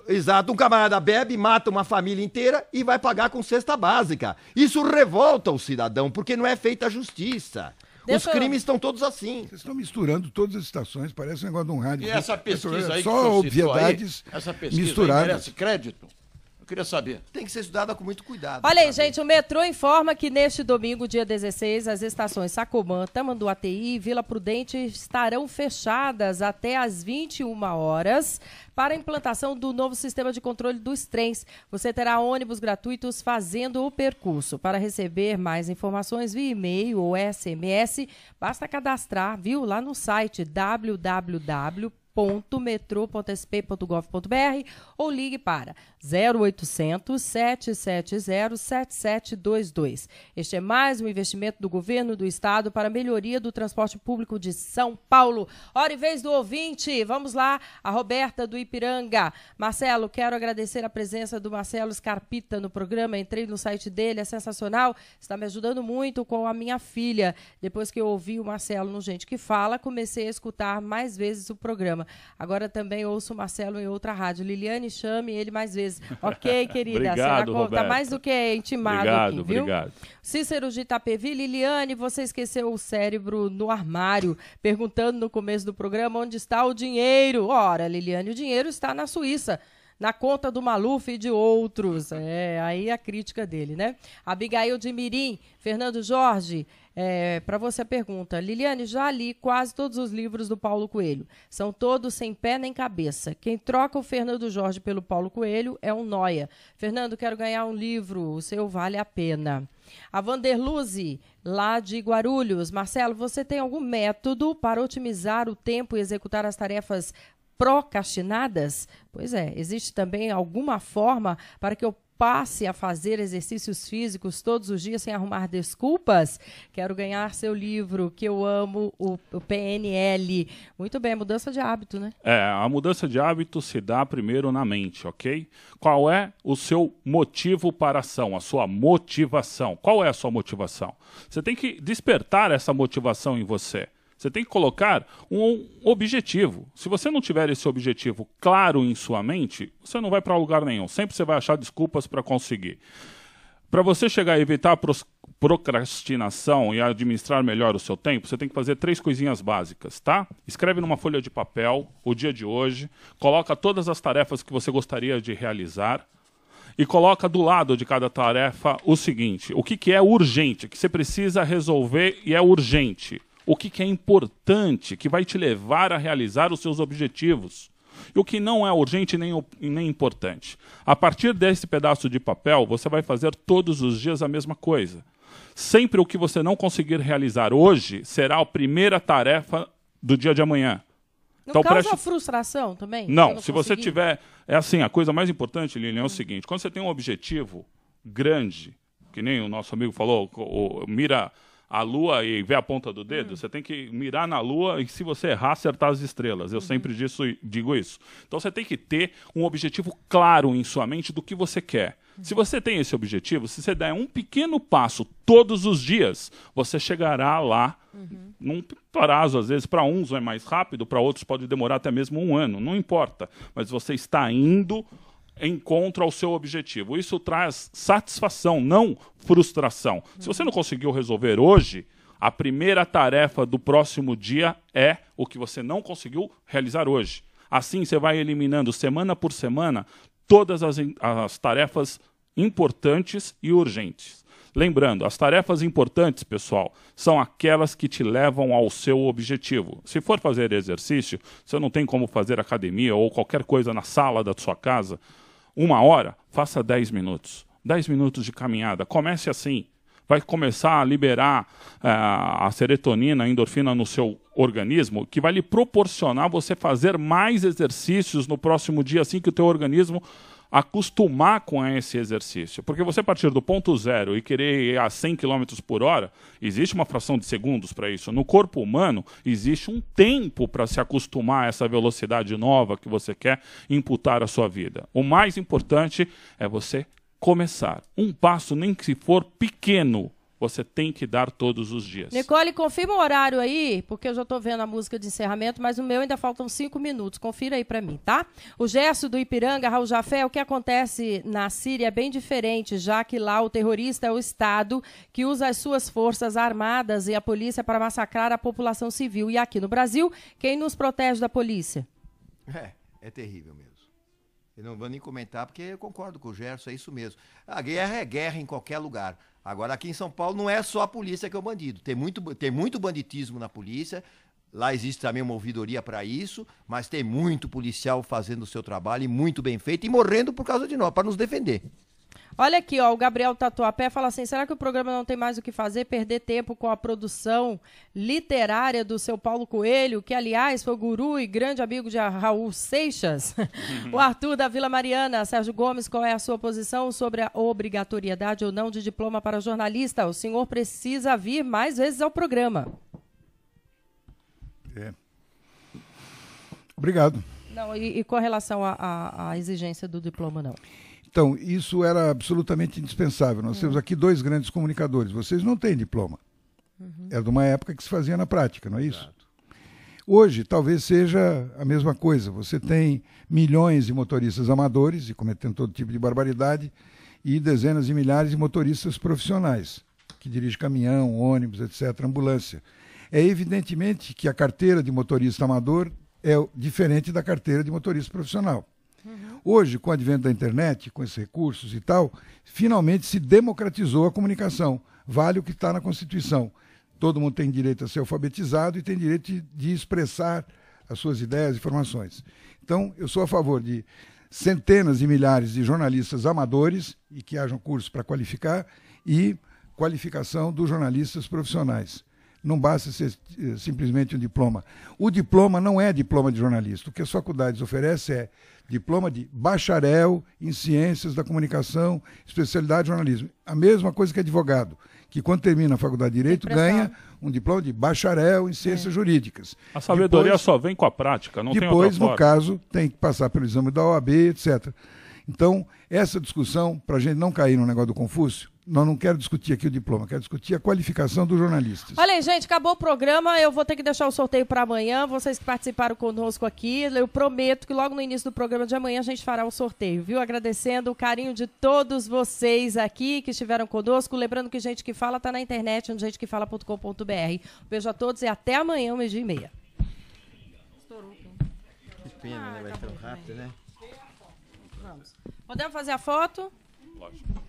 Exato, um camarada bebe, mata uma família inteira e vai pagar com cesta básica. Isso revolta o cidadão, porque não é feita a justiça. Os crimes estão todos assim. Vocês estão misturando todas as estações, parece um negócio de um rádio. E essa pesquisa aí só obviedades essa pesquisa misturadas. Merece crédito? Eu queria saber. Tem que ser estudada com muito cuidado. Olha aí, gente, o metrô informa que neste domingo, dia 16, as estações Sacomã, Tamanduateí e Vila Prudente estarão fechadas até às 21 horas para a implantação do novo sistema de controle dos trens. Você terá ônibus gratuitos fazendo o percurso. Para receber mais informações via e-mail ou SMS, basta cadastrar, viu, lá no site www.metrô.sp.gov.br ou ligue para 0800 770 7722. Este é mais um investimento do governo do estado para a melhoria do transporte público de São Paulo. Hora e vez do ouvinte. Vamos lá, a Roberta do Ipiranga. Marcelo, quero agradecer a presença do Marcelo Scarpita no programa. Entrei no site dele, é sensacional. Está me ajudando muito com a minha filha. Depois que eu ouvi o Marcelo no Gente que Fala, comecei a escutar mais vezes o programa. Agora também ouço o Marcelo em outra rádio. Liliane, chame ele mais vezes. Ok, querida. Obrigado, Roberta. Tá mais do que intimado obrigado, aqui, viu? Obrigado. Cícero de Itapevi. Liliane, você esqueceu o cérebro no armário, perguntando no começo do programa onde está o dinheiro. Ora, Liliane, o dinheiro está na Suíça, na conta do Maluf e de outros. É, aí a crítica dele, né? Abigail de Mirim. Fernando Jorge, para você a pergunta. Liliane, já li quase todos os livros do Paulo Coelho. São todos sem pé nem cabeça. Quem troca o Fernando Jorge pelo Paulo Coelho é um nóia. Fernando, quero ganhar um livro. O seu vale a pena. A Vanderluze, lá de Guarulhos. Marcelo, você tem algum método para otimizar o tempo e executar as tarefas procrastinadas? Pois é, existe também alguma forma para que eu passe a fazer exercícios físicos todos os dias sem arrumar desculpas? Quero ganhar seu livro, que eu amo, o PNL. Muito bem, mudança de hábito, né? A mudança de hábito se dá primeiro na mente, ok? Qual é o seu motivo para a ação, a sua motivação? Qual é a sua motivação? Você tem que despertar essa motivação em você. Você tem que colocar um objetivo. Se você não tiver esse objetivo claro em sua mente, você não vai para lugar nenhum. Sempre você vai achar desculpas para conseguir. Para você chegar a evitar a procrastinação e administrar melhor o seu tempo, você tem que fazer 3 coisinhas básicas, tá? Escreve numa folha de papel o dia de hoje, coloca todas as tarefas que você gostaria de realizar e coloca do lado de cada tarefa o seguinte: o que é urgente, que você precisa resolver e é urgente. O que é importante, que vai te levar a realizar os seus objetivos. E o que não é urgente nem importante. A partir desse pedaço de papel, você vai fazer todos os dias a mesma coisa. Sempre o que você não conseguir realizar hoje será a primeira tarefa do dia de amanhã. Não então, causa frustração também? Não, se você tiver... É assim, a coisa mais importante, Lilian, é o seguinte: quando você tem um objetivo grande, que nem o nosso amigo falou, mira a lua e vê a ponta do dedo, você tem que mirar na lua e, se você errar, acertar as estrelas. Eu sempre digo isso. Então você tem que ter um objetivo claro em sua mente do que você quer. Se você tem esse objetivo, se você der um pequeno passo todos os dias, você chegará lá num prazo, às vezes, para uns é mais rápido, para outros pode demorar até mesmo 1 ano, não importa. Mas você está indo em contra ao seu objetivo. Isso traz satisfação, não frustração. Se você não conseguiu resolver hoje, a primeira tarefa do próximo dia é o que você não conseguiu realizar hoje. Assim, você vai eliminando semana por semana todas as tarefas importantes e urgentes. Lembrando, as tarefas importantes, pessoal, são aquelas que te levam ao seu objetivo. Se for fazer exercício, você não tem como fazer academia ou qualquer coisa na sala da sua casa, 1 hora, faça 10 minutos. 10 minutos de caminhada. Comece assim. Vai começar a liberar a serotonina, a endorfina no seu organismo, que vai lhe proporcionar você fazer mais exercícios no próximo dia, assim que o teu organismo acostumar com esse exercício. Porque você partir do ponto zero e querer ir a 100 km por hora, existe uma fração de segundos para isso. No corpo humano, existe um tempo para se acostumar a essa velocidade nova que você quer imputar à sua vida. O mais importante é você começar. Um passo, nem que se for pequeno, você tem que dar todos os dias. Nicole, confirma o horário aí, porque eu já estou vendo a música de encerramento, mas o meu ainda faltam 5 minutos. Confira aí para mim, tá? O Gerson do Ipiranga, Raul Jafé, o que acontece na Síria é bem diferente, já que lá o terrorista é o Estado que usa as suas forças armadas e a polícia para massacrar a população civil. E aqui no Brasil, quem nos protege da polícia? É terrível mesmo. Eu não vou nem comentar, porque eu concordo com o Gerson, é isso mesmo. A guerra é guerra em qualquer lugar. Agora, aqui em São Paulo, não é só a polícia que é o bandido. Tem muito banditismo na polícia. Lá existe também uma ouvidoria para isso, mas tem muito policial fazendo o seu trabalho e muito bem feito e morrendo por causa de nós, para nos defender. Olha aqui, ó, o Gabriel Tatuapé fala assim, será que o programa não tem mais o que fazer, perder tempo com a produção literária do seu Paulo Coelho, que, aliás, foi guru e grande amigo de Raul Seixas? O Arthur da Vila Mariana, Sérgio Gomes, qual é a sua posição sobre a obrigatoriedade ou não de diploma para jornalista? O senhor precisa vir mais vezes ao programa. Obrigado. Não, e com relação à exigência do diploma, não? Então, isso era absolutamente indispensável. Nós temos aqui 2 grandes comunicadores. Vocês não têm diploma. Era de uma época que se fazia na prática, não é isso? Exato. Hoje, talvez seja a mesma coisa. Você tem milhões de motoristas amadores, e cometendo todo tipo de barbaridade, e dezenas de milhares de motoristas profissionais, que dirigem caminhão, ônibus, etc., ambulância. É evidentemente que a carteira de motorista amador é diferente da carteira de motorista profissional. Hoje, com o advento da internet, com esses recursos e tal, finalmente se democratizou a comunicação. Vale o que está na Constituição. Todo mundo tem direito a ser alfabetizado e tem direito de expressar as suas ideias e informações. Então, eu sou a favor de centenas de milhares de jornalistas amadores e que hajam cursos para qualificar e qualificação dos jornalistas profissionais. Não basta ser simplesmente um diploma. O diploma não é diploma de jornalista. O que as faculdades oferecem é diploma de bacharel em ciências da comunicação, especialidade de jornalismo. A mesma coisa que advogado, que quando termina a faculdade de Direito ganha um diploma de bacharel em ciências jurídicas. A sabedoria só vem com a prática, não tem outra forma. Depois, no caso, tem que passar pelo exame da OAB, etc. Então, essa discussão, para a gente não cair no negócio do Confúcio, nós não quero discutir aqui o diploma, quero discutir a qualificação dos jornalistas. Olha aí, gente, acabou o programa, eu vou ter que deixar o sorteio para amanhã, vocês que participaram conosco aqui, eu prometo que logo no início do programa de amanhã a gente fará o sorteio, viu? Agradecendo o carinho de todos vocês aqui que estiveram conosco, lembrando que Gente que Fala está na internet, no gentequefala.com.br. Beijo a todos e até amanhã, 12h30. Estourou. Que pena, né? Vai tão rápido, né? Vamos. Podemos fazer a foto? Lógico.